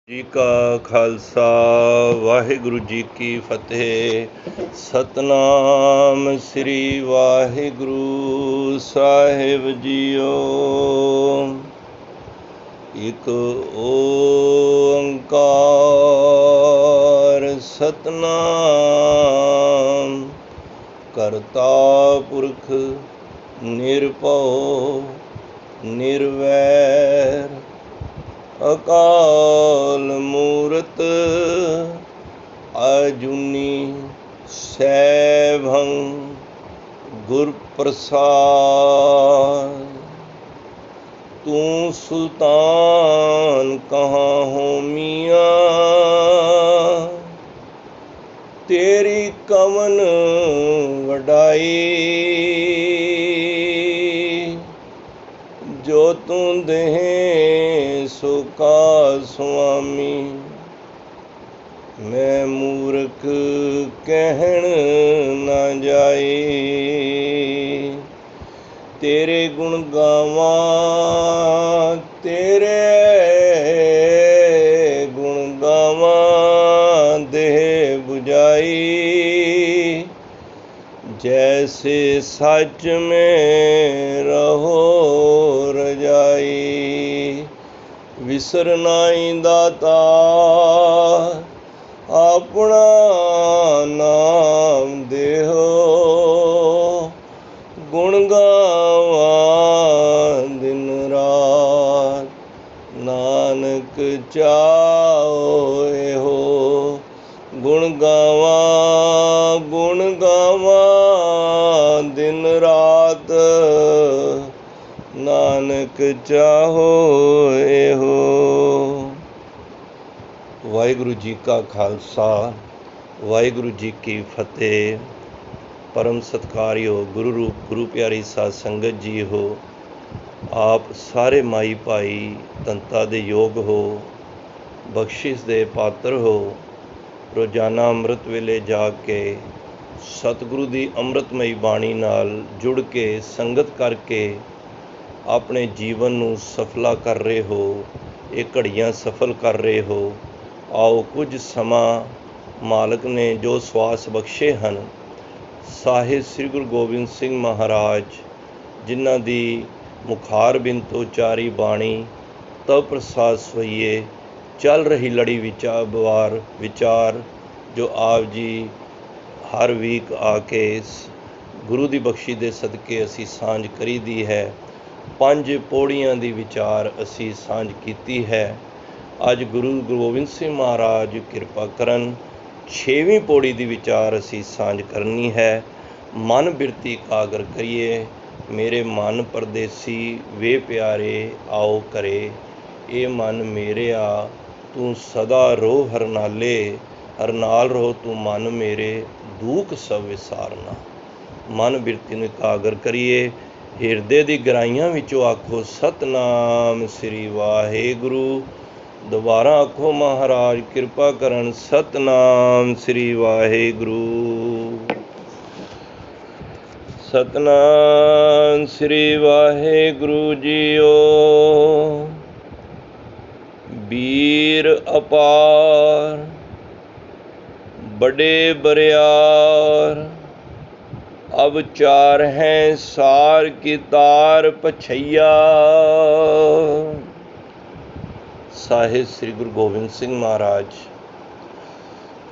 ਜੀ ਕਾ ਖਾਲਸਾ ਵਾਹਿਗੁਰੂ ਜੀ ਕੀ ਫਤਿਹ। ਸਤਨਾਮ ਸ੍ਰੀ ਵਾਹਿਗੁਰੂ ਸਾਹਿਬ ਜੀਓ। ਇੱਕ ਓੰਕਾਰ ਸਤਨਾਮ ਕਰਤਾ ਪੁਰਖ ਨਿਰਭਉ ਨਿਰਵੈਰ ਅਕਾਲ ਮੂਰਤ ਅਜੂਨੀ ਸੈਭੰ ਗੁਰ ਪ੍ਰਸਾਦ। ਤੂੰ ਸੁਲਤਾਨ ਕਹਾਂ ਹੋ ਮੀਆਂ, ਤੇਰੀ ਕਵਨ ਵਡਾਈ। ਜੋ ਤੂੰ ਦੇਹ ਸੋ ਕਾ ਸੁਆਮੀ, ਮੈਂ ਮੂਰਖ ਕਹਿਣ ਨਾ ਜਾਏ। ਤੇਰੇ ਗੁਣ ਗਾਵਾਂ, ਤੇਰੇ ਗੁਣ ਗਾਵਾਂ ਦੇਹ ਬੁਝਾਈ। जैसे सच में रहो रजाई, विसर नाई दाता अपना नाम देहो। गुण गावा दिन रात नानक चाओ हो। गुण गावा दिन रात नानक चाहो हो। वाहिगुरु जी का खालसा वाहिगुरु जी की फतेह। परम सत्कारयोग गुरु रूप गुरु प्यारी साध संगत जी हो। आप सारे माई भाई तंता दे योग हो, बख्शिश दे पात्र हो। रोजाना ਅੰਮ੍ਰਿਤ ਵੇਲੇ ਜਾ ਕੇ ਸਤਿਗੁਰੂ ਦੀ ਅੰਮ੍ਰਿਤਮਈ ਬਾਣੀ ਨਾਲ ਜੁੜ ਕੇ ਸੰਗਤ ਕਰਕੇ ਆਪਣੇ ਜੀਵਨ ਨੂੰ ਸਫਲਾ ਕਰ ਰਹੇ ਹੋ। ਇਹ ਘੜੀਆਂ ਸਫਲ ਕਰ ਰਹੇ ਹੋ। ਆਓ ਕੁਝ ਸਮਾਂ ਮਾਲਕ ਨੇ ਜੋ ਸਵਾਸ ਬਖਸ਼ੇ ਹਨ, ਸਾਹਿਬ ਸ੍ਰੀ ਗੁਰੂ ਗੋਬਿੰਦ ਸਿੰਘ ਮਹਾਰਾਜ ਜਿਨ੍ਹਾਂ ਦੀ ਮੁਖਾਰਬਿੰਦ ਤੋਂ ਉਚਾਰੀ ਬਾਣੀ ਤਵ ਪ੍ਰਸਾਦ ਸਵਈਏ ਚੱਲ ਰਹੀ ਲੜੀ ਵਿਚਾਰ ਜੋ ਆਪ ਜੀ ਹਰ ਵੀਕ ਆ ਕੇ ਗੁਰੂ ਦੀ ਬਖਸ਼ੀ ਦੇ ਸਦਕੇ ਅਸੀਂ ਸਾਂਝ ਕਰੀਦੀ ਹੈ। 5 ਪੌੜੀਆਂ ਦੀ ਵਿਚਾਰ ਅਸੀਂ ਸਾਂਝ ਕੀਤੀ ਹੈ। ਅੱਜ ਗੁਰੂ ਗੋਬਿੰਦ ਸਿੰਘ ਮਹਾਰਾਜ ਕਿਰਪਾ ਕਰਨ 6ਵੀਂ ਪੌੜੀ ਦੀ ਵਿਚਾਰ ਅਸੀਂ ਸਾਂਝ ਕਰਨੀ ਹੈ। ਮਨ ਬਿਰਤੀ ਇਕਾਗਰ ਕਰੀਏ। ਮੇਰੇ ਮਨ ਪਰਦੇਸੀ ਵੇ ਪਿਆਰੇ ਆਓ ਕਰੇ। ਇਹ ਮਨ ਮੇਰਿਆ ਤੂੰ ਸਦਾ ਰੋ ਹਰਨਾਲੇ, ਹਰਨਾਲ ਰੋ ਤੂੰ ਮਨ ਮੇਰੇ ਦੁੱਖ ਸਭ ਵਿਸਾਰਨਾ। ਮਨ ਬਿਰਤੀ ਨੂੰ ਇਕਾਗਰ ਕਰੀਏ। ਹਿਰਦੇ ਦੀ ਗਹਿਰਾਈਆਂ ਵਿੱਚੋਂ ਆਖੋ ਸਤਨਾਮ ਸ੍ਰੀ ਵਾਹਿਗੁਰੂ। ਦੁਬਾਰਾ ਆਖੋ ਮਹਾਰਾਜ ਕਿਰਪਾ ਕਰਨ ਸਤਨਾਮ ਸ੍ਰੀ ਵਾਹਿਗੁਰੂ। ਸਤਨਾਮ ਸ੍ਰੀ ਵਾਹਿਗੁਰੂ ਜੀਓ। ਵੀਰ ਅਪਾਰ बड़े बरियार, अब चार हैं सार की तार पछैया। ਸਾਹਿਬ ਸ੍ਰੀ ਗੁਰੂ ਗੋਬਿੰਦ ਸਿੰਘ ਮਹਾਰਾਜ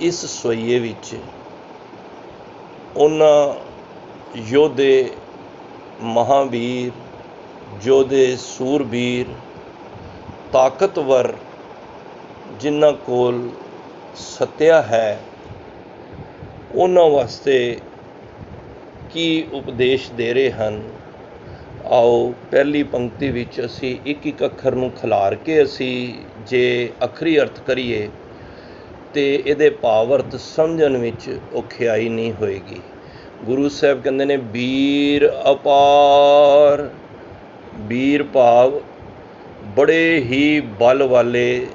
ਇਸ ਸਵਈਏ ਵਿੱਚ ਉਹਨਾਂ ਯੋਧੇ ਮਹਾਂਵੀਰ, ਯੋਧੇ ਸੂਰਬੀਰ, ਤਾਕਤਵਰ ਜਿਨ੍ਹਾਂ ਕੋਲ ਸੱਤਿਆ ਹੈ, ਉਹਨਾਂ ਵਾਸਤੇ ਕੀ ਉਪਦੇਸ਼ ਦੇ ਰਹੇ ਹਨ। ਆਓ ਪਹਿਲੀ ਪੰਕਤੀ ਵਿੱਚ ਅਸੀਂ ਇੱਕ ਅੱਖਰ ਨੂੰ ਖਿਲਾਰ ਕੇ ਅਸੀਂ ਜੇ ਅੱਖਰੀ ਅਰਥ ਕਰੀਏ ਤੇ ਇਹਦੇ ਭਾਵ ਅਰਥ ਸਮਝਣ ਵਿੱਚ ਔਖਿਆਈ ਨਹੀਂ ਹੋਏਗੀ। ਗੁਰੂ ਸਾਹਿਬ ਕਹਿੰਦੇ ਨੇ ਵੀਰ ਅਪਾਰ। ਵੀਰ ਭਾਵ ਬੜੇ ਹੀ ਬਲ ਵਾਲੇ,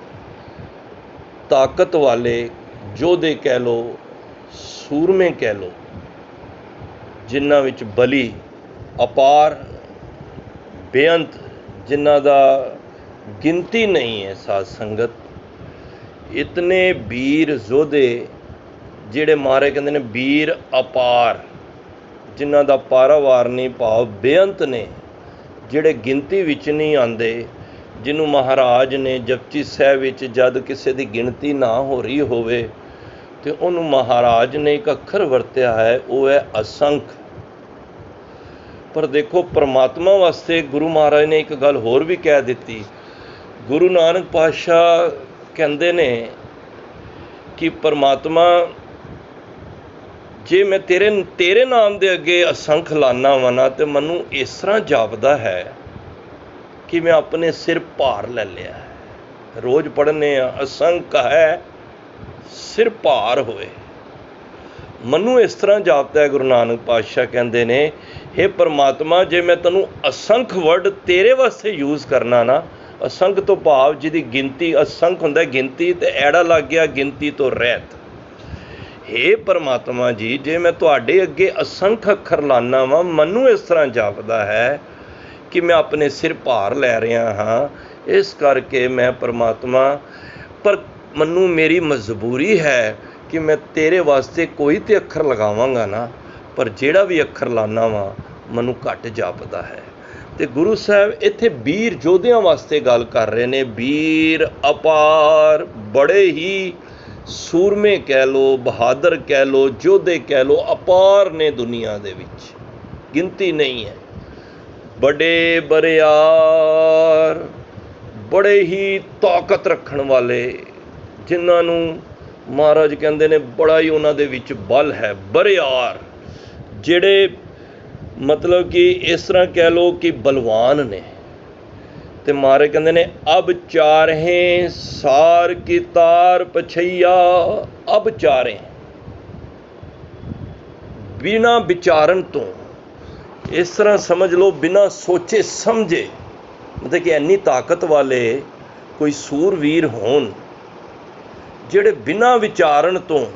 ਤਾਕਤ ਵਾਲੇ ਯੋਧੇ ਕਹਿ ਲਓ, ਸੂਰਮੇ ਕਹਿ ਲਓ, ਜਿਨ੍ਹਾਂ ਵਿੱਚ ਬਲੀ ਅਪਾਰ ਬੇਅੰਤ, ਜਿਨ੍ਹਾਂ ਦਾ ਗਿਣਤੀ ਨਹੀਂ ਹੈ ਸਾਧ ਸੰਗਤ। इतने वीर योधे ਜਿਹੜੇ ਮਾਰੇ ਕਹਿੰਦੇ ਨੇ ਵੀਰ ਅਪਾਰ, ਜਿਨ੍ਹਾਂ ਦਾ ਪਾਰਾਵਾਰ ਨਹੀਂ, ਭਾਵ ਬੇਅੰਤ ਨੇ, ਜਿਹੜੇ ਗਿਣਤੀ ਵਿੱਚ ਨਹੀਂ ਆਉਂਦੇ, ਜਿਹਨੂੰ ਮਹਾਰਾਜ ਨੇ ਜਪਜੀ ਸਾਹਿਬ ਵਿੱਚ ਜਦ ਕਿਸੇ ਦੀ ਗਿਣਤੀ ਨਾ ਹੋ ਰਹੀ ਹੋਵੇ ਤੇ ਉਹਨੂੰ ਮਹਾਰਾਜ ਨੇ ਇੱਕ ਅੱਖਰ ਵਰਤਿਆ ਹੈ, ਉਹ ਹੈ ਅਸੰਖ। ਪਰ ਦੇਖੋ ਪਰਮਾਤਮਾ ਵਾਸਤੇ ਗੁਰੂ ਮਹਾਰਾਜ ਨੇ ਇੱਕ ਗੱਲ ਹੋਰ ਵੀ ਕਹਿ ਦਿੱਤੀ। ਗੁਰੂ ਨਾਨਕ ਪਾਤਸ਼ਾਹ ਕਹਿੰਦੇ ਨੇ ਕਿ ਪਰਮਾਤਮਾ ਜੇ ਮੈਂ ਤੇਰੇ ਨਾਮ ਦੇ ਅੱਗੇ ਅਸੰਖ ਲਾਨਾ ਵਾ ਨਾ ਤੇ ਮੈਨੂੰ ਇਸ ਤਰ੍ਹਾਂ ਜਾਪਦਾ ਹੈ ਕਿ ਮੈਂ ਆਪਣੇ ਸਿਰ ਭਾਰ ਲੈ ਲਿਆ ਹੈ। ਰੋਜ਼ ਪੜ੍ਹਨੇ ਆ, ਅਸੰਖ ਹੈ ਸਿਰ ਭਾਰ ਹੋਏ। ਮੈਨੂੰ ਇਸ ਤਰ੍ਹਾਂ ਜਾਪਦਾ ਹੈ, ਗੁਰੂ ਨਾਨਕ ਪਾਤਸ਼ਾਹ ਕਹਿੰਦੇ ਨੇ, ਹੇ ਪਰਮਾਤਮਾ ਜੇ ਮੈਂ ਤੈਨੂੰ ਅਸੰਖ ਵਰਡ ਤੇਰੇ ਵਾਸਤੇ ਯੂਜ਼ ਕਰਨਾ ਨਾ, ਅਸੰਖ ਤੋਂ ਭਾਵ ਜਿਹਦੀ ਗਿਣਤੀ, ਅਸੰਖ ਹੁੰਦਾ ਗਿਣਤੀ ਤੇ ਐੜਾ ਲੱਗ ਗਿਆ ਗਿਣਤੀ ਤੋਂ ਰਹਿਤ। ਹੇ ਪਰਮਾਤਮਾ ਜੀ ਜੇ ਮੈਂ ਤੁਹਾਡੇ ਅੱਗੇ ਅਸੰਖ ਅੱਖਰ ਲਾਨਾ ਵਾਂ, ਮੈਨੂੰ ਇਸ ਤਰ੍ਹਾਂ ਜਾਪਦਾ ਹੈ ਕਿ ਮੈਂ ਆਪਣੇ ਸਿਰ ਭਾਰ ਲੈ ਰਿਹਾ ਹਾਂ। ਇਸ ਕਰਕੇ ਮੈਂ ਪਰਮਾਤਮਾ, ਪਰ ਮੈਨੂੰ ਮੇਰੀ ਮਜਬੂਰੀ ਹੈ ਕਿ ਮੈਂ ਤੇਰੇ ਵਾਸਤੇ ਕੋਈ ਤੇ ਅੱਖਰ ਲਗਾਵਾਂਗਾ ਨਾ, ਪਰ ਜਿਹੜਾ ਵੀ ਅੱਖਰ ਲਾਨਾ ਵਾਂ ਮੈਨੂੰ ਘੱਟ ਜਾਪਦਾ ਹੈ। ਤੇ ਗੁਰੂ ਸਾਹਿਬ ਇੱਥੇ ਵੀਰ ਯੋਧਿਆਂ ਵਾਸਤੇ ਗੱਲ ਕਰ ਰਹੇ ਨੇ। ਵੀਰ ਅਪਾਰ, ਬੜੇ ਹੀ ਸੂਰਮੇ ਕਹਿ ਲਓ, ਬਹਾਦਰ ਕਹਿ ਲਓ, ਯੋਧੇ ਕਹਿ ਲਓ, ਅਪਾਰ ਨੇ ਦੁਨੀਆ ਦੇ ਵਿੱਚ, ਗਿਣਤੀ ਨਹੀਂ ਹੈ। ਬੜੇ ਬਰਿਆਰ, ਬੜੇ ਹੀ ਤਾਕਤ ਰੱਖਣ ਵਾਲੇ, ਜਿਨ੍ਹਾਂ ਨੂੰ ਮਹਾਰਾਜ ਕਹਿੰਦੇ ਨੇ ਬੜਾ ਹੀ ਉਹਨਾਂ ਦੇ ਵਿੱਚ ਬਲ ਹੈ। ਬਰਿਆਰ ਜਿਹੜੇ ਮਤਲਬ ਕਿ ਇਸ ਤਰ੍ਹਾਂ ਕਹਿ ਲਓ ਕਿ ਬਲਵਾਨ ਨੇ। ਤੇ ਮਹਾਰਾਜ ਕਹਿੰਦੇ ਨੇ ਅਬ ਚਾਰਹੇ ਸਾਰ ਕੀ ਤਾਰ ਪਛਈਆ। ਅਬ ਚਾਰੇ, ਬਿਨਾਂ ਵਿਚਾਰਨ ਤੋਂ, ਇਸ ਤਰ੍ਹਾਂ ਸਮਝ ਲਓ ਬਿਨਾਂ ਸੋਚੇ ਸਮਝੇ, ਮਤਲਬ ਕਿ ਇੰਨੀ ਤਾਕਤ ਵਾਲੇ ਕੋਈ ਸੂਰਵੀਰ ਹੋਣ ਜਿਹੜੇ ਬਿਨਾਂ ਵਿਚਾਰਨ ਤੋਂ,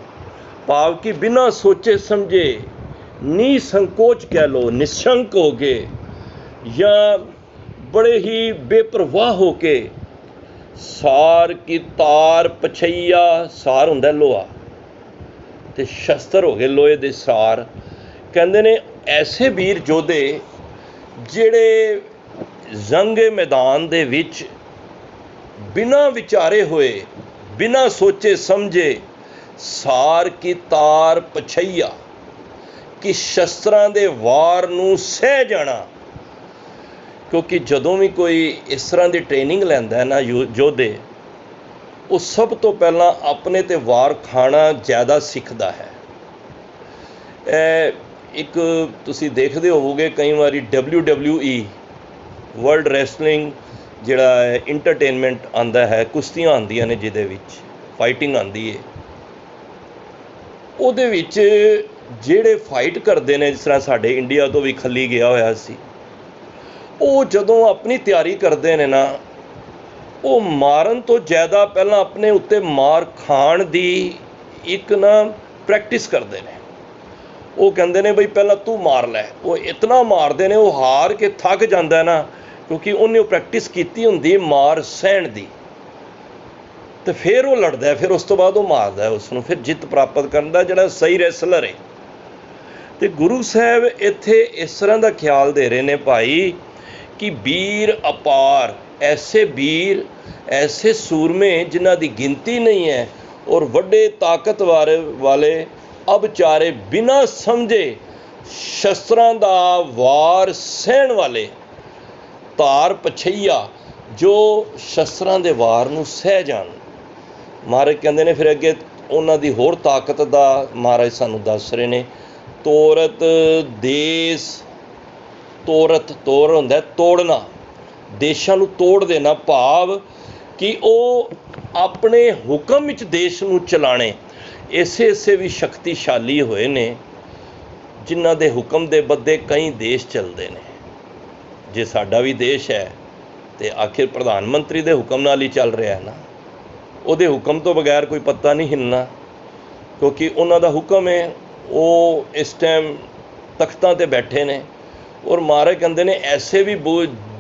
ਭਾਵ ਕਿ ਬਿਨਾਂ ਸੋਚੇ ਸਮਝੇ, ਨਿਸੰਕੋਚ ਕਹਿ ਲਓ, ਨਿਸ਼ੰਕ ਹੋ ਕੇ, ਜਾਂ ਬੜੇ ਹੀ ਬੇਪਰਵਾਹ ਹੋ ਕੇ, ਸਾਰ ਕੀ ਤਾਰ ਪਛਈਆ, ਸਾਰ ਹੁੰਦਾ ਲੋਹਾ ਤੇ ਸ਼ਸਤਰ ਹੋ ਗਏ ਲੋਹੇ ਦੇ ਸਾਰ। ਕਹਿੰਦੇ ਨੇ ਐਸੇ ਵੀਰ ਯੋਧੇ ਜਿਹੜੇ ਜੰਗੇ ਮੈਦਾਨ ਦੇ ਵਿੱਚ ਬਿਨਾਂ ਵਿਚਾਰੇ ਹੋਏ, ਬਿਨਾਂ ਸੋਚੇ ਸਮਝੇ, ਸਾਰ ਕੀ ਤਾਰ ਪਛਈਆ, ਕਿ ਸ਼ਸਤਰਾਂ ਦੇ ਵਾਰ ਨੂੰ ਸਹਿ ਜਾਣਾ। ਕਿਉਂਕਿ ਜਦੋਂ ਵੀ ਕੋਈ ਇਸ ਤਰ੍ਹਾਂ ਦੀ ਟ੍ਰੇਨਿੰਗ ਲੈਂਦਾ ਹੈ ਨਾ ਯੋਧੇ, ਉਹ ਸਭ ਤੋਂ ਪਹਿਲਾਂ ਆਪਣੇ 'ਤੇ ਵਾਰ ਖਾਣਾ ਜ਼ਿਆਦਾ ਸਿੱਖਦਾ ਹੈ। ਇੱਕ ਤੁਸੀਂ ਦੇਖਦੇ ਹੋਵੋਗੇ ਕਈ ਵਾਰੀ WWE, ਵਰਲਡ ਰੈਸਲਿੰਗ ਜਿਹੜਾ ਇੰਟਰਟੇਨਮੈਂਟ ਆਉਂਦਾ ਹੈ, ਕੁਸ਼ਤੀਆਂ ਆਉਂਦੀਆਂ ਨੇ ਜਿਹਦੇ ਵਿੱਚ ਫਾਈਟਿੰਗ ਆਉਂਦੀ ਹੈ, ਉਹਦੇ ਵਿੱਚ ਜਿਹੜੇ ਫਾਈਟ ਕਰਦੇ ਨੇ, ਜਿਸ ਤਰ੍ਹਾਂ ਸਾਡੇ ਇੰਡੀਆ ਤੋਂ ਵੀ ਖੱਲੀ ਗਿਆ ਹੋਇਆ ਸੀ, ਉਹ ਜਦੋਂ ਆਪਣੀ ਤਿਆਰੀ ਕਰਦੇ ਨੇ ਨਾ, ਉਹ ਮਾਰਨ ਤੋਂ ਜ਼ਿਆਦਾ ਪਹਿਲਾਂ ਆਪਣੇ ਉੱਤੇ ਮਾਰ ਖਾਣ ਦੀ ਇੱਕ ਨਾ ਪ੍ਰੈਕਟਿਸ ਕਰਦੇ ਨੇ। ਉਹ ਕਹਿੰਦੇ ਨੇ ਬਈ ਪਹਿਲਾਂ ਤੂੰ ਮਾਰ ਲੈ। ਉਹ ਇਤਨਾ ਮਾਰਦੇ ਨੇ, ਉਹ ਹਾਰ ਕੇ ਥੱਕ ਜਾਂਦਾ ਨਾ, ਕਿਉਂਕਿ ਉਹਨੇ ਉਹ ਪ੍ਰੈਕਟਿਸ ਕੀਤੀ ਹੁੰਦੀ ਹੈ ਮਾਰ ਸਹਿਣ ਦੀ, ਤੇ ਫਿਰ ਉਹ ਲੜਦਾ, ਫਿਰ ਉਸ ਤੋਂ ਬਾਅਦ ਉਹ ਮਾਰਦਾ ਉਸ ਨੂੰ, ਫਿਰ ਜਿੱਤ ਪ੍ਰਾਪਤ ਕਰਨ ਦਾ ਜਿਹੜਾ ਸਹੀ ਰੈਸਲਰ ਹੈ। ਤੇ ਗੁਰੂ ਸਾਹਿਬ ਇੱਥੇ ਇਸ ਤਰ੍ਹਾਂ ਦਾ ਖਿਆਲ ਦੇ ਰਹੇ ਨੇ ਭਾਈ ਕਿ ਵੀਰ ਅਪਾਰ, ਐਸੇ ਵੀਰ, ਐਸੇ ਸੂਰਮੇ ਜਿਨ੍ਹਾਂ ਦੀ ਗਿਣਤੀ ਨਹੀਂ ਹੈ, ਔਰ ਵੱਡੇ ਤਾਕਤਵਰ ਵਾਲੇ, ਅਬ ਚਾਰੇ ਬਿਨਾਂ ਸਮਝੇ ਸ਼ਸਤਰਾਂ ਦਾ ਵਾਰ ਸਹਿਣ ਵਾਲੇ, ਤਾਰ ਪਛਈਆ, ਜੋ ਸ਼ਸਤਰਾਂ ਦੇ ਵਾਰ ਨੂੰ ਸਹਿ ਜਾਣ। ਮਹਾਰਾਜ ਕਹਿੰਦੇ ਨੇ ਫਿਰ ਅੱਗੇ ਉਹਨਾਂ ਦੀ ਹੋਰ ਤਾਕਤ ਦਾ ਮਹਾਰਾਜ ਸਾਨੂੰ ਦੱਸ ਰਹੇ ਨੇ। ਤੋਰਤ ਦੇਸ, ਤੋਰਤ, ਤੋਰ ਹੁੰਦਾ ਤੋੜਨਾ, ਦੇਸ਼ਾਂ ਨੂੰ ਤੋੜ ਦੇਣਾ, ਭਾਵ ਕਿ ਉਹ ਆਪਣੇ ਹੁਕਮ ਵਿੱਚ ਦੇਸ਼ ਨੂੰ ਚਲਾਣੇ। ਐਸੇ ਵੀ ਸ਼ਕਤੀਸ਼ਾਲੀ ਹੋਏ ਨੇ ਜਿਨ੍ਹਾਂ ਦੇ ਹੁਕਮ ਦੇ ਬੱਦੇ ਕਈ ਦੇਸ਼ ਚੱਲਦੇ ਨੇ। ਜੇ ਸਾਡਾ ਵੀ ਦੇਸ਼ ਹੈ ਤੇ ਆਖਿਰ ਪ੍ਰਧਾਨ ਮੰਤਰੀ ਦੇ ਹੁਕਮ ਨਾਲ ਹੀ ਚੱਲ ਰਿਹਾ ਨਾ, ਉਹਦੇ ਹੁਕਮ ਤੋਂ ਬਗੈਰ ਕੋਈ ਪੱਤਾ ਨਹੀਂ ਹਿੱਲਣਾ, ਕਿਉਂਕਿ ਉਹਨਾਂ ਦਾ ਹੁਕਮ ਹੈ। ਉਹ ਇਸ ਟਾਈਮ ਤਖਤਾਂ 'ਤੇ ਬੈਠੇ ਨੇ, ਔਰ ਮਹਾਰਾਜ ਕਹਿੰਦੇ ਨੇ ਐਸੇ ਵੀ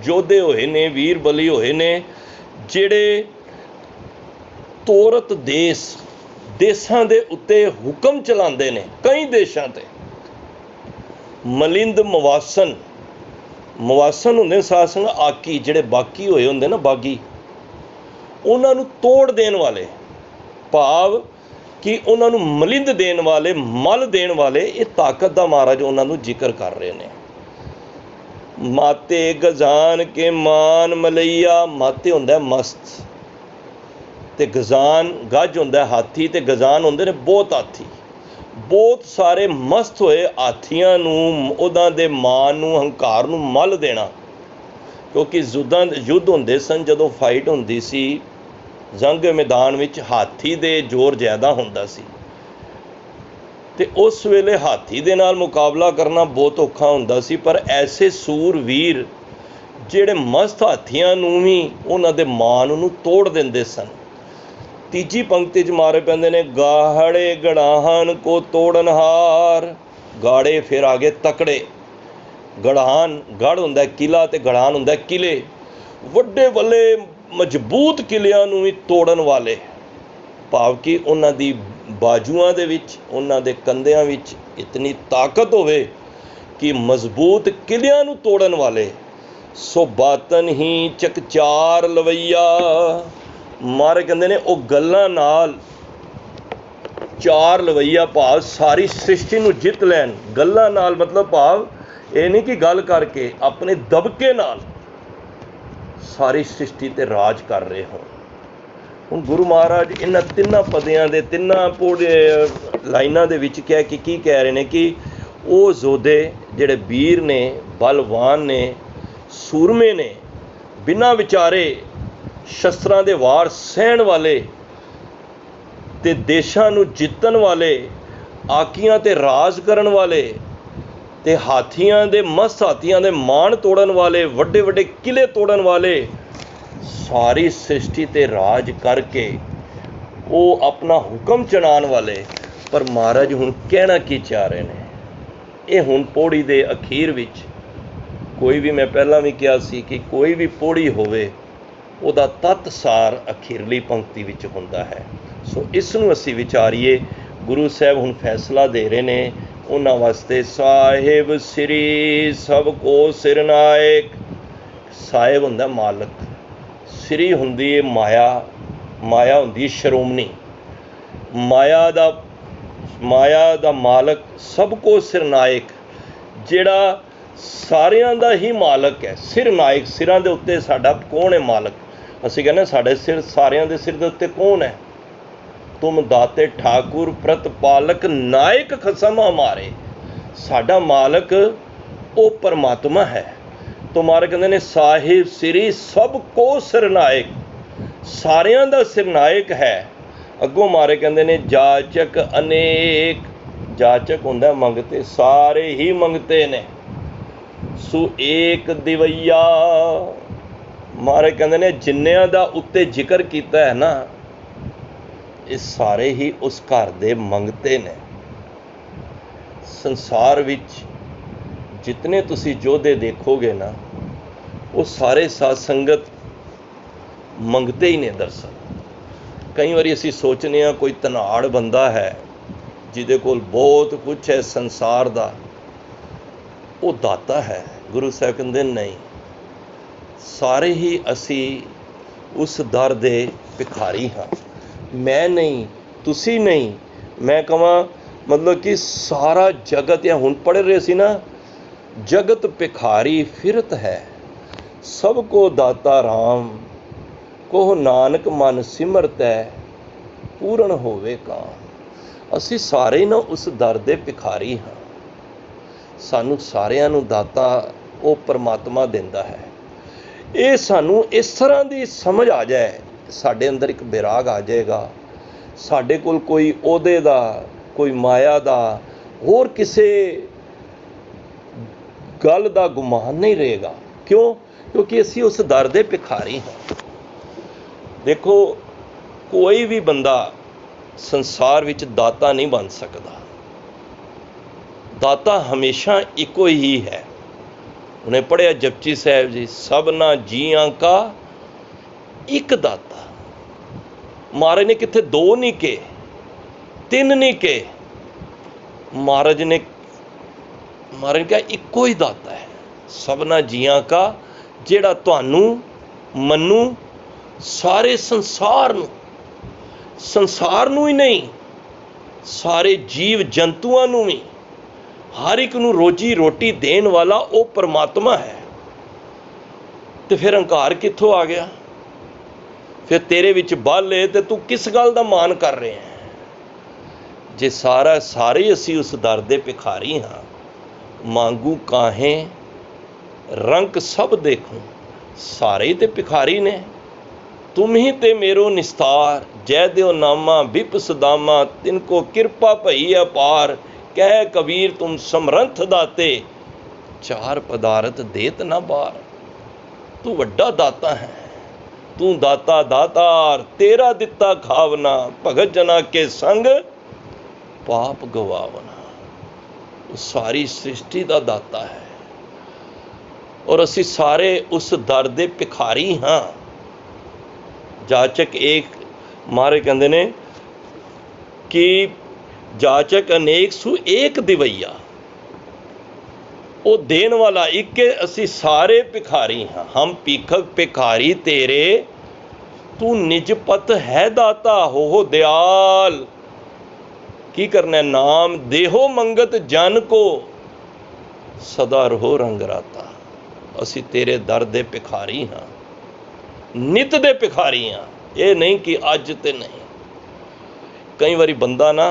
ਯੋਧੇ ਹੋਏ ਨੇ, ਵੀਰ ਬਲੀ ਹੋਏ ਨੇ, ਜਿਹੜੇ ਤੋਰਤ ਦੇਸਾਂ ਦੇ ਉੱਤੇ ਹੁਕਮ ਚਲਾਉਂਦੇ ਨੇ। ਕਈ ਦੇਸ਼ਾਂ ਤੇ ਮਲਿੰਦ ਮਵਾਸਨ ਹੁੰਦੇ ਸਾਧ ਸੰਗਤ, ਆਕੀ ਜਿਹੜੇ ਬਾਕੀ ਹੋਏ ਹੁੰਦੇ ਨਾ, ਬਾਗੀ, ਉਹਨਾਂ ਨੂੰ ਤੋੜ ਦੇਣ ਵਾਲੇ, ਭਾਵ ਕਿ ਉਹਨਾਂ ਨੂੰ ਮਲਿੰਦ ਦੇਣ ਵਾਲੇ, ਮਲ ਦੇਣ ਵਾਲੇ, ਇਹ ਤਾਕਤ ਦਾ ਮਹਾਰਾਜ ਉਹਨਾਂ ਨੂੰ ਜ਼ਿਕਰ ਕਰ ਰਹੇ ਨੇ। ਮਾਤੇ ਗਜ਼ਾਨ ਕੇ ਮਾਨ ਮਲਈਆ, ਮਾਤੇ ਹੁੰਦਾ ਮਸਤ, ਤੇ ਗਜ਼ਾਨ ਗੱਜ ਹੁੰਦਾ ਹਾਥੀ, ਤੇ ਗਜ਼ਾਨ ਹੁੰਦੇ ਨੇ ਬਹੁਤ ਹਾਥੀ। ਬਹੁਤ ਸਾਰੇ ਮਸਤ ਹੋਏ ਹਾਥੀਆਂ ਨੂੰ, ਉਹਨਾਂ ਦੇ ਮਾਨ ਨੂੰ, ਹੰਕਾਰ ਨੂੰ ਮੱਲ ਦੇਣਾ। ਕਿਉਂਕਿ ਯੁੱਧ ਹੁੰਦੇ ਸਨ, ਜਦੋਂ ਫਾਈਟ ਹੁੰਦੀ ਸੀ ਜੰਗ ਮੈਦਾਨ ਵਿੱਚ, ਹਾਥੀ ਦੇ ਜ਼ੋਰ ਜ਼ਿਆਦਾ ਹੁੰਦਾ ਸੀ, ਤੇ ਉਸ ਵੇਲੇ ਹਾਥੀ ਦੇ ਨਾਲ ਮੁਕਾਬਲਾ ਕਰਨਾ ਬਹੁਤ ਔਖਾ ਹੁੰਦਾ ਸੀ। ਪਰ ਐਸੇ ਸੂਰਵੀਰ ਜਿਹੜੇ ਮਸਤ ਹਾਥੀਆਂ ਨੂੰ ਵੀ ਉਹਨਾਂ ਦੇ ਮਾਨ ਨੂੰ ਤੋੜ ਦਿੰਦੇ ਸਨ। ਤੀਜੀ ਪੰਕਤੀ 'ਚ ਮਾਰੇ ਪੈਂਦੇ ਨੇ, ਗਾਹੜੇ ਗੜਾਹਨ ਕੋ ਤੋੜਨਹਾਰ। ਗਾੜੇ ਫਿਰ ਆ ਗਏ ਤਕੜੇ, ਗੜਾਹਨ ਗੜ ਹੁੰਦਾ ਕਿਲਾ, ਤੇ ਗੜਾਹਨ ਹੁੰਦਾ ਕਿਲੇ। ਵੱਡੇ ਵੱਲੇ ਮਜ਼ਬੂਤ ਕਿਲਿਆਂ ਨੂੰ ਵੀ ਤੋੜਨ ਵਾਲੇ, ਭਾਵ ਕਿ ਉਹਨਾਂ ਦੀ ਬਾਜੂਆਂ ਦੇ ਵਿੱਚ, ਉਹਨਾਂ ਦੇ ਕੰਧਿਆਂ ਵਿੱਚ ਇਤਨੀ ਤਾਕਤ ਹੋਵੇ ਕਿ ਮਜ਼ਬੂਤ ਕਿਲਿਆਂ ਨੂੰ ਤੋੜਨ ਵਾਲੇ। ਸੋ ਬਾਤਨ ਹੀ ਚਕਚਾਰ ਲਵਈਆ। ਮਾਰੇ ਕਹਿੰਦੇ ਨੇ ਉਹ ਗੱਲਾਂ ਨਾਲ ਚਾਰ ਲਵਈਆ, ਭਾਵ ਸਾਰੀ ਸ੍ਰਿਸ਼ਟੀ ਨੂੰ ਜਿੱਤ ਲੈਣ। ਗੱਲਾਂ ਨਾਲ ਮਤਲਬ ਭਾਵ ਇਹ ਨਹੀਂ ਕਿ ਗੱਲ ਕਰਕੇ, ਆਪਣੇ ਦਬਕੇ ਨਾਲ ਸਾਰੀ ਸ੍ਰਿਸ਼ਟੀ 'ਤੇ ਰਾਜ ਕਰ ਰਹੇ ਹੋਣ। ਹੁਣ ਗੁਰੂ ਮਹਾਰਾਜ ਇਹਨਾਂ ਤਿੰਨਾਂ ਪਦਿਆਂ ਦੇ, ਤਿੰਨਾਂ ਲਾਈਨਾਂ ਦੇ ਵਿੱਚ ਕੀ ਕਹਿ ਰਹੇ ਨੇ ਕਿ ਉਹ ਯੋਧੇ ਜਿਹੜੇ ਵੀਰ ਨੇ, ਬਲਵਾਨ ਨੇ, ਸੂਰਮੇ ਨੇ, ਬਿਨਾਂ ਵਿਚਾਰੇ ਸ਼ਸਤਰਾਂ ਦੇ ਵਾਰ ਸਹਿਣ ਵਾਲੇ, ਤੇ ਦੇਸ਼ਾਂ ਨੂੰ ਜਿੱਤਣ ਵਾਲੇ, ਆਕੀਆਂ 'ਤੇ ਰਾਜ ਕਰਨ ਵਾਲੇ, ਤੇ ਹਾਥੀਆਂ ਦੇ, ਮਸਤ ਹਾਥੀਆਂ ਦੇ ਮਾਣ ਤੋੜਨ ਵਾਲੇ, ਵੱਡੇ ਵੱਡੇ ਕਿਲੇ ਤੋੜਨ ਵਾਲੇ, ਸਾਰੀ ਸ੍ਰਿਸ਼ਟੀ 'ਤੇ ਰਾਜ ਕਰਕੇ ਉਹ ਆਪਣਾ ਹੁਕਮ ਚਲਾਉਣ ਵਾਲੇ। ਪਰ ਮਹਾਰਾਜ ਹੁਣ ਕਹਿਣਾ ਕੀ ਚਾਹ ਰਹੇ ਨੇ, ਇਹ ਹੁਣ ਪੌੜੀ ਦੇ ਅਖੀਰ ਵਿੱਚ, ਕੋਈ ਵੀ, ਮੈਂ ਪਹਿਲਾਂ ਵੀ ਕਿਹਾ ਸੀ ਕਿ ਕੋਈ ਵੀ ਪੌੜੀ ਹੋਵੇ ਉਹਦਾ ਤੱਤ ਸਾਰ ਅਖੀਰਲੀ ਪੰਕਤੀ ਵਿੱਚ ਹੁੰਦਾ ਹੈ। ਸੋ ਇਸ ਨੂੰ ਅਸੀਂ ਵਿਚਾਰੀਏ। ਗੁਰੂ ਸਾਹਿਬ ਹੁਣ ਫੈਸਲਾ ਦੇ ਰਹੇ ਨੇ ਉਹਨਾਂ ਵਾਸਤੇ। ਸਾਹਿਬ ਸ੍ਰੀ ਸਭ ਕੋ ਸਿਰਨਾਇਕ। ਸਾਹਿਬ ਹੁੰਦਾ ਮਾਲਕ, ਸ੍ਰੀ ਹੁੰਦੀ ਹੈ ਮਾਇਆ, ਮਾਇਆ ਹੁੰਦੀ ਹੈ ਸ਼੍ਰੋਮਣੀ। ਮਾਇਆ ਦਾ ਮਾਲਕ, ਸਭ ਕੋ ਸਿਰਨਾਇਕ, ਜਿਹੜਾ ਸਾਰਿਆਂ ਦਾ ਹੀ ਮਾਲਕ ਹੈ। ਸਿਰਨਾਇਕ, ਸਿਰਾਂ ਦੇ ਉੱਤੇ ਸਾਡਾ ਕੌਣ ਹੈ ਮਾਲਕ? ਅਸੀਂ ਕਹਿੰਦੇ ਸਾਡੇ ਸਿਰ, ਸਾਰਿਆਂ ਦੇ ਸਿਰ ਦੇ ਉੱਤੇ ਕੌਣ ਹੈ? ਤੁਮ ਦਾਤੇ ਠਾਕੁਰ ਪ੍ਰਤਪਾਲਕ ਨਾਇਕ ਖਸਮ ਹਮਾਰੇ। ਸਾਡਾ ਮਾਲਕ ਉਹ ਪਰਮਾਤਮਾ ਹੈ। ਤੁਮਾਰੇ ਕਹਿੰਦੇ ਨੇ ਸਾਹਿਬ ਸ੍ਰੀ ਸਭ ਕੋ ਸਿਰਨਾਇਕ, ਸਾਰਿਆਂ ਦਾ ਸਿਰਨਾਇਕ ਹੈ। ਅੱਗੋਂ ਮਾਰੇ ਕਹਿੰਦੇ ਨੇ ਜਾਚਕ ਅਨੇਕ। ਜਾਚਕ ਹੁੰਦਾ ਮੰਗਤੇ, ਸਾਰੇ ਹੀ ਮੰਗਤੇ ਨੇ। ਸੋ ਏਕ ਦਿਵਈਆ। ਮਾਰੇ ਕਹਿੰਦੇ ਨੇ ਜਿੰਨਿਆਂ ਦਾ ਉੱਤੇ ਜ਼ਿਕਰ ਕੀਤਾ ਹੈ ਨਾ, ਇਹ ਸਾਰੇ ਹੀ ਉਸ ਘਰ ਦੇ ਮੰਗਤੇ ਨੇ। ਸੰਸਾਰ ਵਿੱਚ ਜਿਤਨੇ ਤੁਸੀਂ ਯੋਧੇ ਦੇਖੋਗੇ ਨਾ, ਉਹ ਸਾਰੇ ਸਾਧ ਸੰਗਤ ਮੰਗਤੇ ਹੀ ਨੇ। ਦਰਅਸਲ ਕਈ ਵਾਰੀ ਅਸੀਂ ਸੋਚਦੇ ਹਾਂ ਕੋਈ ਧਨਾੜ ਬੰਦਾ ਹੈ ਜਿਹਦੇ ਕੋਲ ਬਹੁਤ ਕੁਛ ਹੈ ਸੰਸਾਰ ਦਾ, ਉਹ ਦਾਤਾ ਹੈ। ਗੁਰੂ ਸਾਹਿਬ ਕਹਿੰਦੇ ਨਹੀਂ, ਸਾਰੇ ਹੀ ਅਸੀਂ ਉਸ ਦਰ ਦੇ ਭਿਖਾਰੀ ਹਾਂ। ਮੈਂ ਨਹੀਂ, ਤੁਸੀਂ ਨਹੀਂ, ਮੈਂ ਕਹਾਂ ਮਤਲਬ ਕਿ ਸਾਰਾ ਜਗਤ, ਜਾਂ ਹੁਣ ਪੜ੍ਹ ਰਹੇ ਸੀ ਨਾ, ਜਗਤ ਭਿਖਾਰੀ ਫਿਰਤ ਹੈ, ਸਭ ਕੋ ਦਾਤਾ ਰਾਮ, ਕੋਹ ਨਾਨਕ ਮਨ ਸਿਮਰਤ ਹੈ, ਪੂਰਨ ਹੋਵੇ ਕਾਮ। ਅਸੀਂ ਸਾਰੇ ਨਾ ਉਸ ਦਰ ਦੇ ਭਿਖਾਰੀ ਹਾਂ। ਸਾਨੂੰ ਸਾਰਿਆਂ ਨੂੰ ਦਾਤਾ ਉਹ ਪਰਮਾਤਮਾ ਦਿੰਦਾ ਹੈ। ਇਹ ਸਾਨੂੰ ਇਸ ਤਰ੍ਹਾਂ ਦੀ ਸਮਝ ਆ ਜਾਏ, ਸਾਡੇ ਅੰਦਰ ਇੱਕ ਵਿਰਾਗ ਆ ਜਾਏਗਾ। ਸਾਡੇ ਕੋਲ ਕੋਈ ਅਹੁਦੇ ਦਾ, ਕੋਈ ਮਾਇਆ ਦਾ, ਹੋਰ ਕਿਸੇ ਗੱਲ ਦਾ ਗੁਮਾਨ ਨਹੀਂ ਰਹੇਗਾ। ਕਿਉਂ? ਕਿਉਂਕਿ ਅਸੀਂ ਉਸ ਦਰ ਦੇ ਭਿਖਾਰੀ ਹਾਂ। ਦੇਖੋ, ਕੋਈ ਵੀ ਬੰਦਾ ਸੰਸਾਰ ਵਿੱਚ ਦਾਤਾ ਨਹੀਂ ਬਣ ਸਕਦਾ। ਦਾਤਾ ਹਮੇਸ਼ਾ ਇੱਕੋ ਹੀ ਹੈ। ਉਹਨੇ ਪੜ੍ਹਿਆ ਜਪਜੀ ਸਾਹਿਬ ਜੀ, ਸਭਨਾ ਜੀਆਂ ਕਾ ਇੱਕ ਦਾਤਾ। महाराज ने कितने दो नहीं के, तीन नहीं के, महाराज ने कहा इको ही दाता है सबना जियां का, जेड़ा तुहानू मनु सारे संसार नू ही नहीं, सारे जीव जंतुआं नू भी, हर एक नू रोजी रोटी देण वाला वो परमात्मा है। तो फिर हंकार कित्थों आ गया? फिर तेरे विच बल है तो तू किस गल दा मान कर रहे हैं? जे सारे असी उस दर दे भिखारी हाँ, मांगू काहें रंक सब देखूं, सारे ते भिखारी ने। तुम ही ते मेरो निस्तार, जय देव नामा विप सदामा, तिनको कृपा भई अपार, कह कबीर तुम समरंथ दाते, चार पदार्थ देत ना बार। तू वड्डा दाता है, तू दाता दातार, तेरा दिता खावना, भगत जना के संग पाप गवावना। सारी सृष्टि का दाता है और असी सारे उस दर दे भिखारी हाँ। जाचक एक मारे कहते ने कि जाचक अनेक सु एक दिवैया, वो देन वाला एक, असी सारे भिखारी हाँ। हम भीखक भिखारी तेरे, तू निजपत है दाता हो दयाल। की करना? नाम देहो मंगत जन को, सदा रहो रंग राता। असी तेरे दर दे भिखारी हाँ, नित दे भिखारी हाँ। ये नहीं कि अज ते नहीं। कई बारी बंदा ना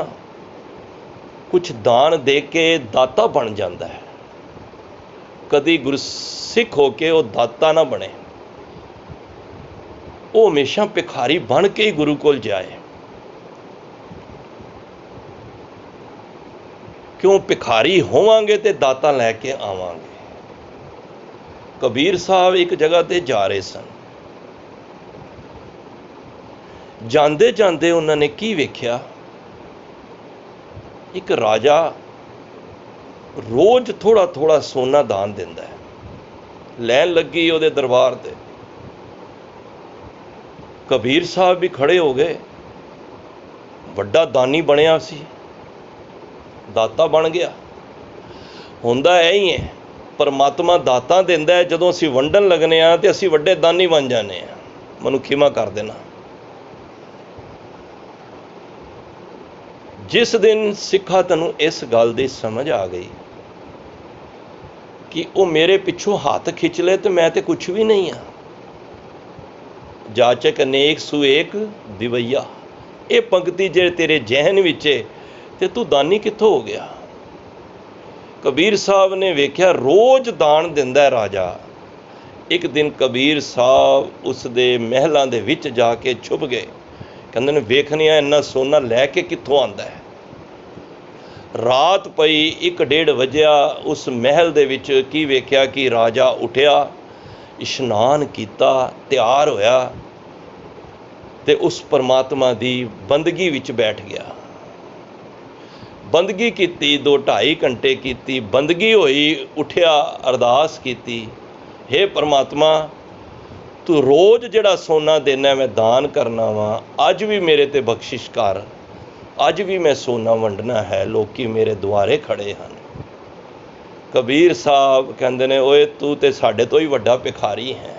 कुछ दान दे के दाता बन जाता है, कदी गुरसिख होके वो दाता ना बने, वो हमेशा भिखारी बन के ही गुरु कोल जाए। क्यों? भिखारी होवांगे ते दाता लैके आवांगे। कबीर साहब एक जगह ते जा रहे सन, जांदे जांदे उन्होंने की वेख्या, एक राजा रोज थोड़ा थोड़ा सोना दान दिंदा है। लैन लगी उहदे दरबार ते, कबीर साहब भी खड़े हो गए, वड्डा दानी बनिया सी, दाता बन गया। हुंदा ऐ ही है, परमात्मा दाता दिंदा है, जदों असीं वंडन लगने आ ते असीं वड्डे दानी बन जाने आ। मैनूं खिमा कर देना। जिस दिन सिखा तैनूं इस गल दी समझ आ गई कि वो मेरे पिछों हाथ खिंच ले तो मैं तो कुछ भी नहीं हाँ। जाचक अनेक सु एक दिवैया, ये पंक्ति जे तेरे जहन विच है ते तू दानी कित्थों हो गया? कबीर साहब ने वेख्या रोज दान दिंदा है राजा। एक दिन कबीर साहब उस दे महलों दे विच जाके छुप गए। कहंदे ने वेखने इन्ना सोना लैके कित्थों आंदा है। रात पई 1-1:30 वजिया, उस महल दे विच की वेख्या कि राजा उठिया, इशनान किया, तैयार होया ते उस परमात्मा दी बंदगी विच बैठ गया। बंदगी की 2-2.5 घंटे की बंदगी होई, उठिया, अरदास की, हे परमात्मा तू रोज़ जिहड़ा सोना देना मैं दान करना वा, अज भी मेरे ते बख्शिश कर, अज भी मैं सोना वंडना है, लोकी मेरे द्वारे खड़े हैं। कबीर साहब कहंदे ने ओए तू ते साडे तो ही वड्डा भिखारी है।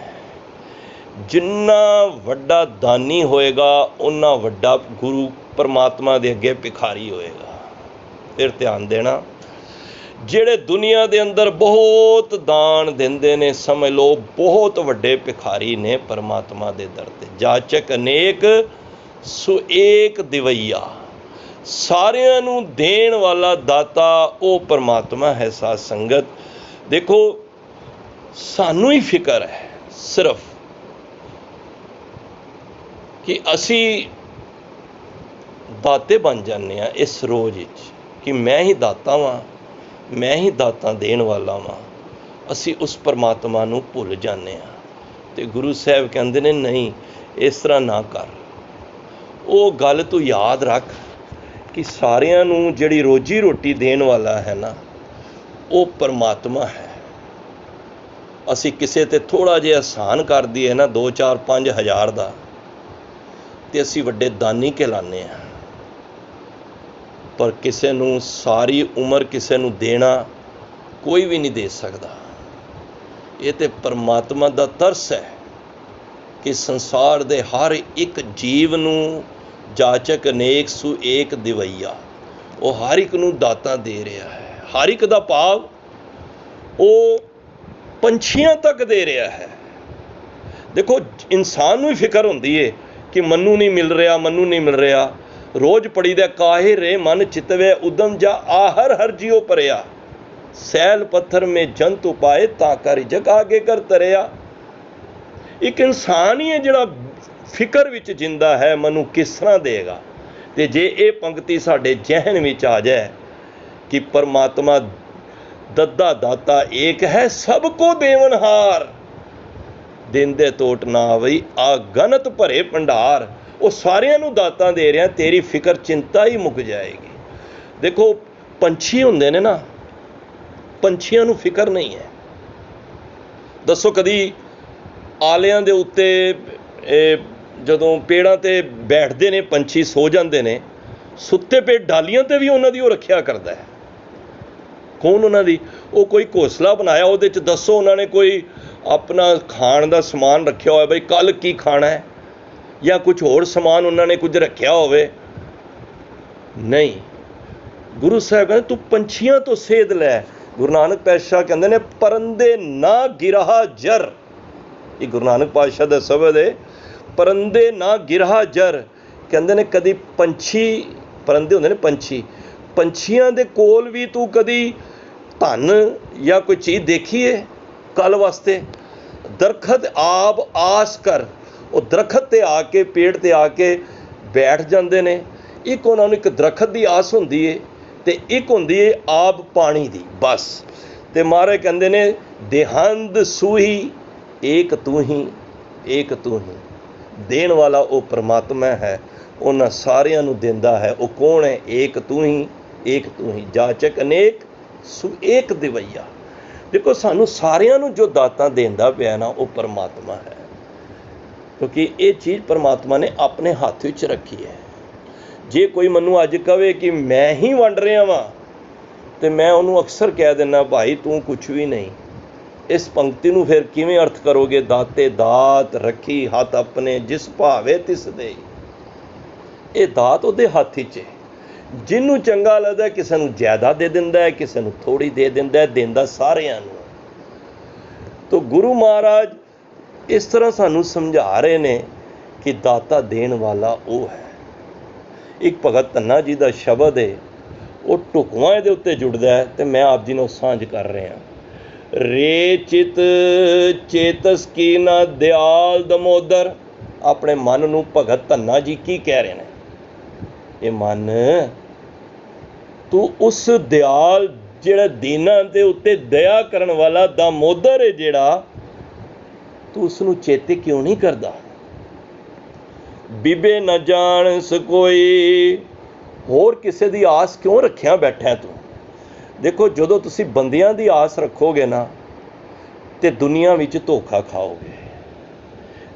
जिन्ना वड्डा दानी होएगा उन्ना वड्डा गुरु परमात्मा दे अगे भिखारी होएगा। फिर ध्यान देना, जेड़े दुनिया दे अंदर बहुत दान देंदे ने, समझ लो बहुत वड्डे भिखारी ने परमात्मा दे दर ते। जाचक अनेक सो एक दिवैया, सारियां नूं देण वाला दाता वो परमात्मा है। साध संगत देखो, सानू ही फिक्र है सिर्फ कि असी दाते बन जाने आ इस रोज़ कि मैं ही दाता वां, मैं ही दाता देण वाला वां। असी उस परमात्मा नूं भुल जाने आ। ते गुरु साहब कहंदे ने नहीं, इस तरह ना कर। वो गल तू याद रख कि सारियां नूं जिहड़ी रोजी रोटी देण वाला है ना, वो परमात्मा है। असी किसे ते थोड़ा जिहा एहसान कर दईए ना 2, 4, 5 हज़ार दा, ਤੇ ਅਸੀਂ ਵੱਡੇ ਦਾਨੀ ਕਹਿਲਾਉਂਦੇ ਹਾਂ। ਪਰ ਕਿਸੇ ਨੂੰ ਸਾਰੀ ਉਮਰ ਕਿਸੇ ਨੂੰ ਦੇਣਾ ਕੋਈ ਵੀ ਨਹੀਂ ਦੇ ਸਕਦਾ। ਇਹ ਤੇ ਪਰਮਾਤਮਾ ਦਾ ਤਰਸ ਹੈ ਕਿ ਸੰਸਾਰ ਦੇ ਹਰ ਇੱਕ ਜੀਵ ਨੂੰ ਜਾਚਕ ਅਨੇਕ ਸੂ ਏਕ ਦਿਵਈਆ, ਉਹ ਹਰ ਇੱਕ ਨੂੰ ਦਾਤਾਂ ਦੇ ਰਿਹਾ ਹੈ। ਹਰ ਇੱਕ ਦਾ ਭਾਵ ਉਹ ਪੰਛੀਆਂ ਤੱਕ ਦੇ ਰਿਹਾ ਹੈ। ਦੇਖੋ, ਇਨਸਾਨ ਨੂੰ ਹੀ ਫਿਕਰ ਹੁੰਦੀ ਹੈ ਕਿ ਮੈਨੂੰ ਨਹੀਂ ਮਿਲ ਰਿਹਾ, ਮੈਨੂੰ ਨਹੀਂ ਮਿਲ ਰਿਹਾ। ਰੋਜ਼ ਪੜੀਦਾ ਕਾਹੇ ਰੇ ਮਨ ਚਿਤਵੇ ਉਦਮ ਜਾ ਆਹਰ ਹਰ ਜਿਉ ਭਰਿਆ, ਸੈਲ ਪੱਥਰ ਮੇ ਜੰਤ ਉਪਾਏ ਤਾਂ ਕਰ ਜਗ ਆਗੇ ਕਰ ਤਰਿਆ। ਇੱਕ ਇਨਸਾਨ ਹੀ ਹੈ ਜਿਹੜਾ ਫਿਕਰ ਵਿੱਚ ਜਿੰਦਾ ਹੈ, ਮੈਨੂੰ ਕਿਸ ਤਰ੍ਹਾਂ ਦੇਗਾ। ਤੇ ਜੇ ਇਹ ਪੰਕਤੀ ਸਾਡੇ ਜ਼ਿਹਨ ਵਿੱਚ ਆ ਜਾਏ ਕਿ ਪਰਮਾਤਮਾ ਦੱਦਾ ਦਾਤਾ ਏਕ ਹੈ, ਸਭ ਕੋ ਦੇਵਨਹਾਰ, ਦਿੰਦੇ ਟੋਟ ਨਾ ਆਵਈ ਅਗਨਤ ਭਰੇ ਭੰਡਾਰ। ਉਹ ਸਾਰਿਆਂ ਨੂੰ ਦਾਤਾਂ ਦੇ ਰਿਹਾ, ਤੇਰੀ ਫਿਕਰ ਚਿੰਤਾ ਹੀ ਮੁੱਕ ਜਾਏਗੀ। ਦੇਖੋ, ਪੰਛੀ ਹੁੰਦੇ ਨੇ ਨਾ, ਪੰਛੀਆਂ ਨੂੰ ਫਿਕਰ ਨਹੀਂ ਹੈ। ਦੱਸੋ, ਕਦੀ ਆਲਿਆਂ ਦੇ ਉੱਤੇ ਜਦੋਂ ਪੇੜਾਂ 'ਤੇ ਬੈਠਦੇ ਨੇ ਪੰਛੀ, ਸੋ ਜਾਂਦੇ ਨੇ, ਸੁੱਤੇ ਪਏ ਡਾਲੀਆਂ 'ਤੇ ਵੀ ਉਹਨਾਂ ਦੀ ਉਹ ਰੱਖਿਆ ਕਰਦਾ ਹੈ। ਕੌਣ ਉਹਨਾਂ ਦੀ? ਉਹ ਕੋਈ ਘੋਂਸਲਾ ਬਣਾਇਆ, ਉਹਦੇ 'ਚ ਦੱਸੋ ਉਹਨਾਂ ਨੇ ਕੋਈ ਆਪਣਾ ਖਾਣ ਦਾ ਸਮਾਨ ਰੱਖਿਆ ਹੋਇਆ, ਬਈ ਕੱਲ੍ਹ ਕੀ ਖਾਣਾ ਹੈ, ਜਾਂ ਕੁਝ ਹੋਰ ਸਮਾਨ ਉਹਨਾਂ ਨੇ ਕੁਝ ਰੱਖਿਆ ਹੋਵੇ? ਨਹੀਂ। ਗੁਰੂ ਸਾਹਿਬ ਕਹਿੰਦੇ ਤੂੰ ਪੰਛੀਆਂ ਤੋਂ ਸੇਧ ਲੈ। ਗੁਰੂ ਨਾਨਕ ਪਾਤਸ਼ਾਹ ਕਹਿੰਦੇ ਨੇ ਪਰੰਦੇ ਨਾ ਗਿਰਹਾ ਜਰ। ਇਹ ਗੁਰੂ ਨਾਨਕ ਪਾਤਸ਼ਾਹ ਦਾ ਸ਼ਬਦ ਹੈ, ਪਰੰਦੇ ਨਾ ਗਿਰਹਾ ਜਰ। ਕਹਿੰਦੇ ਨੇ ਕਦੀ ਪੰਛੀ, ਪਰੰਦੇ ਹੁੰਦੇ ਨੇ ਪੰਛੀ, ਪੰਛੀਆਂ ਦੇ ਕੋਲ ਵੀ ਤੂੰ ਕਦੀ ਧਨ ਜਾਂ ਕੋਈ ਚੀਜ਼ ਦੇਖੀਏ ਕੱਲ੍ਹ ਵਾਸਤੇ? ਦਰਖਤ ਆਪ ਆਸ ਕਰ, ਉਹ ਦਰਖਤ 'ਤੇ ਆ ਕੇ, ਪੇੜ 'ਤੇ ਆ ਕੇ ਬੈਠ ਜਾਂਦੇ ਨੇ। ਇੱਕ ਉਹਨਾਂ ਨੂੰ ਇੱਕ ਦਰਖਤ ਦੀ ਆਸ ਹੁੰਦੀ ਹੈ ਅਤੇ ਇੱਕ ਹੁੰਦੀ ਹੈ ਆਪ ਪਾਣੀ ਦੀ, ਬਸ। ਅਤੇ ਮਹਾਰਾਜ ਕਹਿੰਦੇ ਨੇ ਦੇਹੰਦ ਸੂਹੀ ਏਕ ਤੂੰ ਹੀ, ਏਕ ਤੂੰ ਹੀ। ਦੇਣ ਵਾਲਾ ਉਹ ਪਰਮਾਤਮਾ ਹੈ, ਉਹਨਾਂ ਸਾਰਿਆਂ ਨੂੰ ਦਿੰਦਾ ਹੈ। ਉਹ ਕੌਣ ਹੈ? ਏਕ ਤੂੰ ਹੀ, ਏਕ ਤੂੰ ਹੀ, ਜਾਚਕ ਅਨੇਕ ਸੂ ਏਕ ਦਿਵਈਆ। ਦੇਖੋ, ਸਾਨੂੰ ਸਾਰਿਆਂ ਨੂੰ ਜੋ ਦਾਤਾਂ ਦਿੰਦਾ ਪਿਆ ਨਾ, ਉਹ ਪਰਮਾਤਮਾ ਹੈ। ਕਿਉਂਕਿ ਇਹ ਚੀਜ਼ ਪਰਮਾਤਮਾ ਨੇ ਆਪਣੇ ਹੱਥ ਵਿੱਚ ਰੱਖੀ ਹੈ। ਜੇ ਕੋਈ ਮੈਨੂੰ ਅੱਜ ਕਹੇ ਕਿ ਮੈਂ ਹੀ ਵੰਡ ਰਿਹਾ ਵਾਂ, ਅਤੇ ਮੈਂ ਉਹਨੂੰ ਅਕਸਰ ਕਹਿ ਦਿੰਦਾ, ਭਾਈ ਤੂੰ ਕੁਛ ਵੀ ਨਹੀਂ। ਇਸ ਪੰਕਤੀ ਨੂੰ ਫਿਰ ਕਿਵੇਂ ਅਰਥ ਕਰੋਗੇ? ਦਾਤੇ ਦਾਤ ਰੱਖੀ ਹੱਥ ਆਪਣੇ, ਜਿਸ ਭਾਵੇ ਤਿਸ ਦੇ। ਇਹ ਦਾਤ ਉਹਦੇ ਹੱਥ 'ਚ ਹੈ। ਜਿਹਨੂੰ ਚੰਗਾ ਲੱਗਦਾ ਕਿਸੇ ਨੂੰ ਜ਼ਿਆਦਾ ਦੇ ਦਿੰਦਾ ਹੈ, ਕਿਸੇ ਨੂੰ ਥੋੜ੍ਹੀ ਦੇ ਦਿੰਦਾ ਹੈ, ਦਿੰਦਾ ਸਾਰਿਆਂ ਨੂੰ। ਤਾਂ ਗੁਰੂ ਮਹਾਰਾਜ ਇਸ ਤਰ੍ਹਾਂ ਸਾਨੂੰ ਸਮਝਾ ਰਹੇ ਨੇ ਕਿ ਦਾਤਾ ਦੇਣ ਵਾਲਾ ਉਹ ਹੈ। ਇੱਕ ਭਗਤ ਧੰਨਾ ਜੀ ਦਾ ਸ਼ਬਦ ਹੈ, ਉਹ ਢੁਕਵਾਂ ਇਹਦੇ ਉੱਤੇ ਜੁੜਦਾ ਹੈ, ਅਤੇ ਮੈਂ ਆਪ ਜੀ ਨੂੰ ਸਾਂਝ ਕਰ ਰਿਹਾ। ਰੇ ਚਿਤ ਚੇਤਸ ਕੀ ਨਾ ਦਿਆਲ ਦਮੋਦਰ। ਆਪਣੇ ਮਨ ਨੂੰ ਭਗਤ ਧੰਨਾ ਜੀ ਕੀ ਕਹਿ ਰਹੇ ਨੇ? ਇਹ ਮਨ, ਤੂੰ ਉਸ ਦਿਆਲ ਜਿਹੜਾ ਦੀਨਾਂ ਦੇ ਉੱਤੇ ਦਇਆ ਕਰਨ ਵਾਲਾ ਦਾਮੋਦਰ ਹੈ ਜਿਹੜਾ, ਤੂੰ ਉਸ ਨੂੰ ਚੇਤੇ ਕਿਉਂ ਨਹੀਂ ਕਰਦਾ? ਬੀਬੇ ਨਾ ਜਾਣ ਸਕੋਈ, ਹੋਰ ਕਿਸੇ ਦੀ ਆਸ ਕਿਉਂ ਰੱਖਿਆ ਬੈਠਾ ਤੂੰ? ਦੇਖੋ, ਜਦੋਂ ਤੁਸੀਂ ਬੰਦਿਆਂ ਦੀ ਆਸ ਰੱਖੋਗੇ ਨਾ, ਤੇ ਦੁਨੀਆ ਵਿੱਚ ਧੋਖਾ ਖਾਓਗੇ।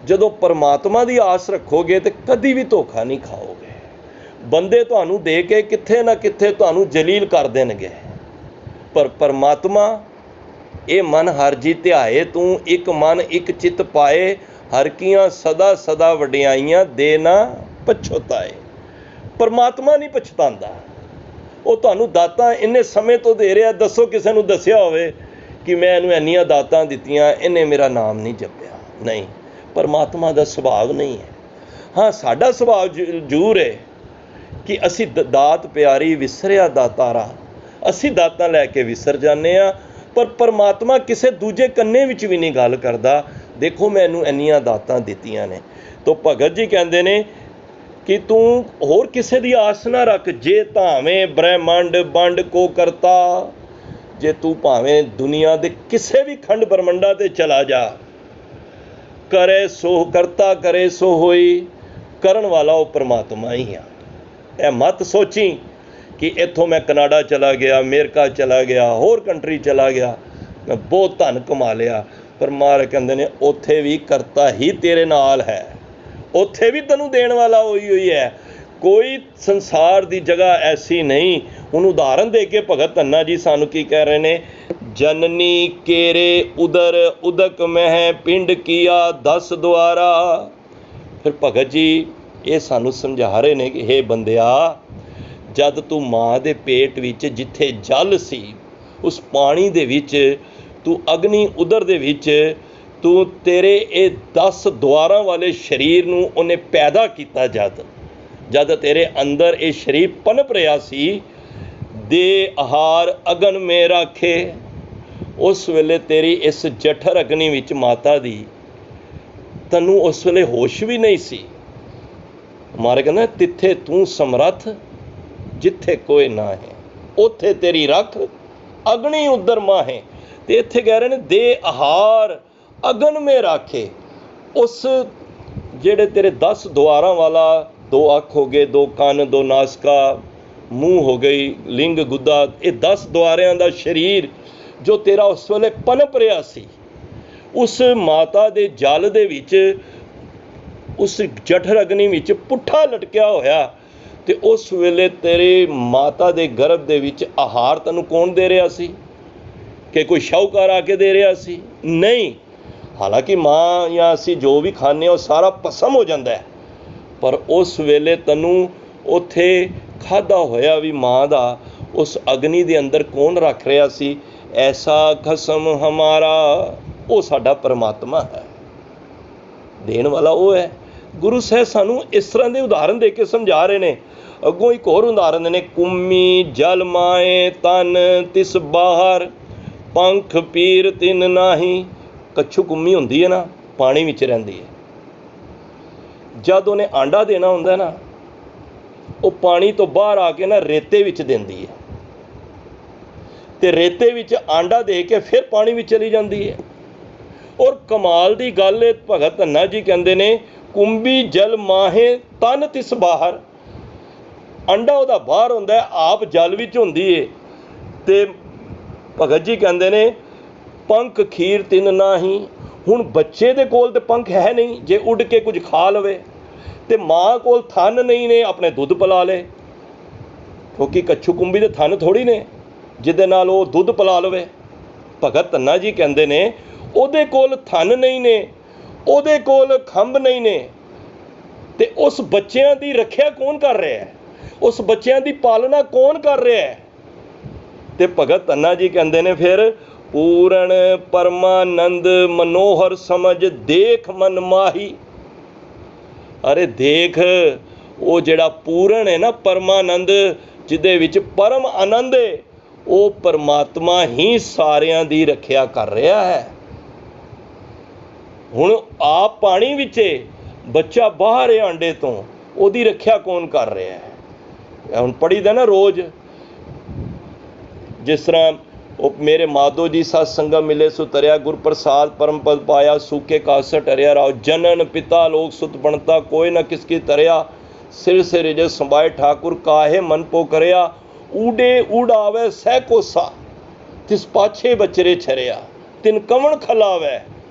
ਜਦੋਂ ਪਰਮਾਤਮਾ ਦੀ ਆਸ ਰੱਖੋਗੇ ਤੇ ਕਦੀ ਵੀ ਧੋਖਾ ਨਹੀਂ ਖਾਓਗੇ। ਬੰਦੇ ਤੁਹਾਨੂੰ ਦੇ ਕੇ ਕਿੱਥੇ ਨਾ ਕਿੱਥੇ ਤੁਹਾਨੂੰ ਜਲੀਲ ਕਰ ਦੇਣਗੇ, ਪਰ ਪਰਮਾਤਮਾ ਇਹ ਮਨ ਹਰ ਜੀ ਧਿਆਏ ਤੂੰ, ਇੱਕ ਮਨ ਇੱਕ ਚਿੱਤ ਪਾਏ, ਹਰ ਕੀਆਂ ਸਦਾ ਸਦਾ ਵਡਿਆਈਆਂ ਦੇ ਨਾ ਪਛਤਾਏ। ਪਰਮਾਤਮਾ ਨਹੀਂ ਪਛਤਾਉਂਦਾ, ਉਹ ਤੁਹਾਨੂੰ ਦਾਤਾਂ ਇੰਨੇ ਸਮੇਂ ਤੋਂ ਦੇ ਰਿਹਾ। ਦੱਸੋ, ਕਿਸੇ ਨੂੰ ਦੱਸਿਆ ਹੋਵੇ ਕਿ ਮੈਂ ਇਹਨੂੰ ਇੰਨੀਆਂ ਦਾਤਾਂ ਦਿੱਤੀਆਂ, ਇਹਨੇ ਮੇਰਾ ਨਾਮ ਨਹੀਂ ਜਪਿਆ? ਨਹੀਂ, ਪਰਮਾਤਮਾ ਦਾ ਸੁਭਾਅ ਨਹੀਂ ਹੈ। ਹਾਂ, ਸਾਡਾ ਸੁਭਾਅ ਜ਼ਰੂਰ ਹੈ ਕਿ ਅਸੀਂ ਦਾਤ ਪਿਆਰੀ ਵਿਸਰਿਆ ਦਾਤਾਰਾ, ਅਸੀਂ ਦਾਤਾਂ ਲੈ ਕੇ ਵਿਸਰ ਜਾਂਦੇ ਹਾਂ। ਪਰ ਪਰਮਾਤਮਾ ਕਿਸੇ ਦੂਜੇ ਕੰਨੇ ਵਿੱਚ ਵੀ ਨਹੀਂ ਗੱਲ ਕਰਦਾ, ਦੇਖੋ ਮੈਨੂੰ ਇੰਨੀਆਂ ਦਾਤਾਂ ਦਿੱਤੀਆਂ ਨੇ। ਤਾਂ ਭਗਤ ਜੀ ਕਹਿੰਦੇ ਨੇ ਕਿ ਤੂੰ ਹੋਰ ਕਿਸੇ ਦੀ ਆਸ ਨਾ ਰੱਖ। ਜੇ ਧਾਵੇਂ ਬ੍ਰਹਿਮੰਡ ਵੰਡ ਕੋ ਕਰਤਾ, ਜੇ ਤੂੰ ਭਾਵੇਂ ਦੁਨੀਆ ਦੇ ਕਿਸੇ ਵੀ ਖੰਡ ਬ੍ਰਹਮੰਡਾਂ 'ਤੇ ਚਲਾ ਜਾ, ਕਰੇ ਸੋ ਕਰਤਾ ਕਰੇ ਸੋ ਹੋਈ, ਕਰਨ ਵਾਲਾ ਉਹ ਪਰਮਾਤਮਾ ਹੀ ਆ। ਇਹ ਮਤ ਸੋਚੀ ਕਿ ਇੱਥੋਂ ਮੈਂ ਕਨਾਡਾ ਚਲਾ ਗਿਆ, ਅਮਰੀਕਾ ਚਲਾ ਗਿਆ, ਹੋਰ ਕੰਟਰੀ ਚਲਾ ਗਿਆ, ਮੈਂ ਬਹੁਤ ਧਨ ਕਮਾ ਲਿਆ। ਪਰ ਮਹਾਰਾਜ ਕਹਿੰਦੇ ਨੇ ਉੱਥੇ ਵੀ ਕਰਤਾ ਹੀ ਤੇਰੇ ਨਾਲ ਹੈ, ਉੱਥੇ ਵੀ ਤੈਨੂੰ ਦੇਣ ਵਾਲਾ ਉਹੀ ਹੋਈ ਹੈ। ਕੋਈ ਸੰਸਾਰ ਦੀ ਜਗ੍ਹਾ ਐਸੀ ਨਹੀਂ। ਹੁਣ ਉਦਾਹਰਨ ਦੇ ਕੇ ਭਗਤ ਧੰਨਾ ਜੀ ਸਾਨੂੰ ਕੀ ਕਹਿ ਰਹੇ ਨੇ, ਜਨਨੀ ਕੇਰੇ ਉਦਰ ਉਦਕ ਮਹਿ ਪਿੰਡ ਕੀਆ 10 ਦੁਆਰਾ। ਫਿਰ ਭਗਤ ਜੀ ਇਹ ਸਾਨੂੰ ਸਮਝਾ ਰਹੇ ਨੇ ਕਿ ਹੇ ਬੰਦਿਆ, ਜਦ ਤੂੰ ਮਾਂ ਦੇ ਪੇਟ ਵਿੱਚ ਜਿੱਥੇ ਜਲ ਸੀ, ਉਸ ਪਾਣੀ ਦੇ ਵਿੱਚ ਤੂੰ ਅਗਨੀ ਉਦਰ ਦੇ ਵਿੱਚ ਤੂੰ ਤੇਰੇ ਇਹ 10 ਦੁਆਰਾਂ ਵਾਲੇ ਸਰੀਰ ਨੂੰ ਉਹਨੇ ਪੈਦਾ ਕੀਤਾ। ਜਦ ਤੇਰੇ ਅੰਦਰ ਇਹ ਸਰੀਰ ਪਨਪ ਰਿਹਾ ਸੀ, ਦੇ ਆਹਾਰ ਅਗਨ ਮੇ ਰਾਖੇ, ਉਸ ਵੇਲੇ ਤੇਰੀ ਇਸ ਜਠਰ ਅਗਨੀ ਵਿੱਚ ਮਾਤਾ ਦੀ ਤੈਨੂੰ ਉਸ ਵੇਲੇ ਹੋਸ਼ ਵੀ ਨਹੀਂ ਸੀ। ਮਾਰੇ ਕਹਿੰਦਾ ਤਿੱਥੇ ਤੂੰ ਸਮਰੱਥ ਜਿੱਥੇ ਕੋਈ ਨਾ ਹੈ, ਉੱਥੇ ਤੇਰੀ ਰੱਖ ਅਗਨੀ ਉਦਰ ਮਾਹੇ। ਤੇ ਇੱਥੇ ਕਹਿ ਰਹੇ ਨੇ ਦੇ ਆਹਾਰ ਅਗਨ ਮੇ ਰਾਖੇ। ਉਸ ਜਿਹੜੇ ਤੇਰੇ 10 ਦੁਆਰਾਂ ਵਾਲਾ, 2 ਅੱਖ ਹੋ ਗਏ, 2 ਕੰਨ, 2 ਨਾਸਕਾ, ਮੂੰਹ ਹੋ ਗਈ, ਲਿੰਗ, ਗੁੱਦਾ, ਇਹ 10 ਦੁਆਰਿਆਂ ਦਾ ਸਰੀਰ ਜੋ ਤੇਰਾ ਉਸ ਵੇਲੇ ਪਨਪ ਰਿਹਾ ਸੀ, ਉਸ ਮਾਤਾ ਦੇ ਜਲ ਦੇ ਵਿੱਚ, ਉਸ ਜਠਰ ਅਗਨੀ ਵਿੱਚ ਪੁੱਠਾ ਲਟਕਿਆ ਹੋਇਆ। ਤੇ ਉਸ ਵੇਲੇ ਤੇਰੇ ਮਾਤਾ ਦੇ ਗਰਭ ਦੇ ਵਿੱਚ ਆਹਾਰ ਤੈਨੂੰ ਕੌਣ ਦੇ ਰਿਹਾ ਸੀ? ਕਿ ਕੋਈ ਸ਼ਾਹੂਕਾਰ ਆ ਕੇ ਦੇ ਰਿਹਾ ਸੀ? ਨਹੀਂ। ਹਾਲਾਂਕਿ ਮਾਂ ਜਾਂ ਅਸੀਂ ਜੋ ਵੀ ਖਾਂਦੇ ਹਾਂ ਉਹ ਸਾਰਾ ਭਸਮ ਹੋ ਜਾਂਦਾ ਹੈ, ਪਰ ਉਸ ਵੇਲੇ ਤੈਨੂੰ ਉੱਥੇ ਖਾਧਾ ਹੋਇਆ ਵੀ ਮਾਂ ਦਾ ਉਸ ਅਗਨੀ ਦੇ ਅੰਦਰ ਕੌਣ ਰੱਖ ਰਿਹਾ ਸੀ? ਐਸਾ ਖਸਮ ਹਮਾਰਾ, ਉਹ ਸਾਡਾ ਪਰਮਾਤਮਾ ਹੈ, ਦੇਣ ਵਾਲਾ ਉਹ ਹੈ। ਗੁਰੂ ਸਾਹਿਬ ਸਾਨੂੰ ਇਸ ਤਰ੍ਹਾਂ ਦੇ ਉਦਾਹਰਨ ਦੇ ਕੇ ਸਮਝਾ ਰਹੇ ਨੇ। ਅੱਗੋਂ ਇੱਕ ਹੋਰ ਉਦਾਹਰਨ ਨੇ, ਕੁੰਮੀ ਜਲ ਮਾਏ ਤਨ ਤਿਸ ਬਾਹਰ ਪੰਖ ਪੀਰ ਤਿਨ ਨਾਹੀ। ਕੱਛੂ ਕੁੰਮੀ ਹੁੰਦੀ ਹੈ ਨਾ, ਪਾਣੀ ਵਿੱਚ ਰਹਿੰਦੀ ਹੈ। ਜਦ ਉਹਨੇ ਆਂਡਾ ਦੇਣਾ ਹੁੰਦਾ ਨਾ, ਉਹ ਪਾਣੀ ਤੋਂ ਬਾਹਰ ਆ ਕੇ ਨਾ ਰੇਤੇ ਵਿੱਚ ਦਿੰਦੀ ਹੈ, ਤੇ ਰੇਤੇ ਵਿੱਚ ਆਂਡਾ ਦੇ ਕੇ ਫਿਰ ਪਾਣੀ ਵਿੱਚ ਚਲੀ ਜਾਂਦੀ ਹੈ। ਔਰ ਕਮਾਲ ਦੀ ਗੱਲ ਹੈ, ਭਗਤ ਧੰਨਾ ਜੀ ਕਹਿੰਦੇ ਨੇ ਕੁੰਭੀ ਜਲ ਮਾਹੇ ਤਨ ਤਿਸ ਬਾਹਰ। ਅੰਡਾ ਉਹਦਾ ਬਾਹਰ ਹੁੰਦਾ, ਆਪ ਜਲ ਵਿੱਚ ਹੁੰਦੀ ਹੈ। ਤੇ ਭਗਤ ਜੀ ਕਹਿੰਦੇ ਨੇ ਪੰਖ ਖੀਰ ਤਿਨ ਨਾਹੀ। ਹੁਣ ਬੱਚੇ ਦੇ ਕੋਲ ਤੇ ਪੰਖ ਹੈ ਨਹੀਂ ਜੇ ਉੱਡ ਕੇ ਕੁਝ ਖਾ ਲਵੇ, ਤੇ ਮਾਂ ਕੋਲ ਥਣ ਨਹੀਂ ਨੇ ਆਪਣੇ ਦੁੱਧ ਪਿਲਾ ਲੇ, ਕਿਉਂਕਿ ਕੱਛੂ ਕੁੰਭੀ ਦੇ ਥਣ ਥੋੜੀ ਨੇ ਜਿਹਦੇ ਨਾਲ ਉਹ ਦੁੱਧ ਪਿਲਾ ਲਵੇ। ਭਗਤ ਧੰਨਾ ਜੀ ਕਹਿੰਦੇ ਨੇ ਉਹਦੇ ਕੋਲ ਥਣ ਨਹੀਂ ਨੇ, ਉਹਦੇ ਕੋਲ ਖੰਭ ਨਹੀਂ ਨੇ, ਤੇ ਉਸ ਬੱਚਿਆਂ ਦੀ ਰੱਖਿਆ ਕੌਣ ਕਰ ਰਿਹਾ ਹੈ? ਉਸ ਬੱਚਿਆਂ ਦੀ ਪਾਲਣਾ ਕੌਣ ਕਰ ਰਿਹਾ ਹੈ? ਤੇ ਭਗਤ ਧੰਨਾ ਜੀ ਕਹਿੰਦੇ ਨੇ ਫਿਰ ਪੂਰਨ ਪਰਮਾਨੰਦ ਮਨੋਹਰ ਸਮਝ ਦੇਖ ਮਨ ਮਾਹੀ। ਅਰੇ ਦੇਖ, ਉਹ ਜਿਹੜਾ ਪੂਰਨ ਹੈ ਨਾ, ਪਰਮਾਨੰਦ, ਜਿਹਦੇ ਵਿੱਚ ਪਰਮ ਆਨੰਦ ਹੈ, ਉਹ ਪਰਮਾਤਮਾ ਹੀ ਸਾਰਿਆਂ ਦੀ ਰੱਖਿਆ ਕਰ ਰਿਹਾ ਹੈ। ਹੁਣ ਆਪ ਪਾਣੀ ਵਿੱਚ ਹੈ, ਬੱਚਾ ਬਾਹਰ ਹੈ ਆਂਡੇ ਤੋਂ, ਉਹਦੀ ਰੱਖਿਆ ਕੌਣ ਕਰ ਰਿਹਾ ਹੈ? ਹੁਣ ਪੜ੍ਹੀਦਾ ਨਾ ਰੋਜ਼, ਜਿਸ ਤਰ੍ਹਾਂ ਉਹ ਮੇਰੇ ਮਾਧੋ ਜੀ ਸਤ ਸੰਗਮ ਮਿਲੇ ਸੋ ਤਰਿਆ ਗੁਰ ਪ੍ਰਸਾਦ ਪਰਮ ਪਦ ਪਾਇਆ ਸੂਕੇ ਕਾਸਟ ਹਰਿਆ ਰਾਓ ਜਨਨ ਪਿਤਾ ਲੋਕ ਸੁਤ ਬਣਤਾ ਕੋਈ ਨਾ ਕਿਸ ਕੀ ਤਰਿਆ ਸਿਰ ਸੇ ਰਿਜ ਸੰਭਾਏ ਠਾकुर ਕਾਹੇ ਮਨ ਪੋ ਕਰਿਆ ਊਡੇ ਊੜਾਵੇ ਸਹਿ ਕੋਸਾ ਤਿਸ ਪਾਛੇ ਬਚਰੇ ਛਰਿਆ ਤਿਨ ਕਵਣ ਖਲਾਵੇ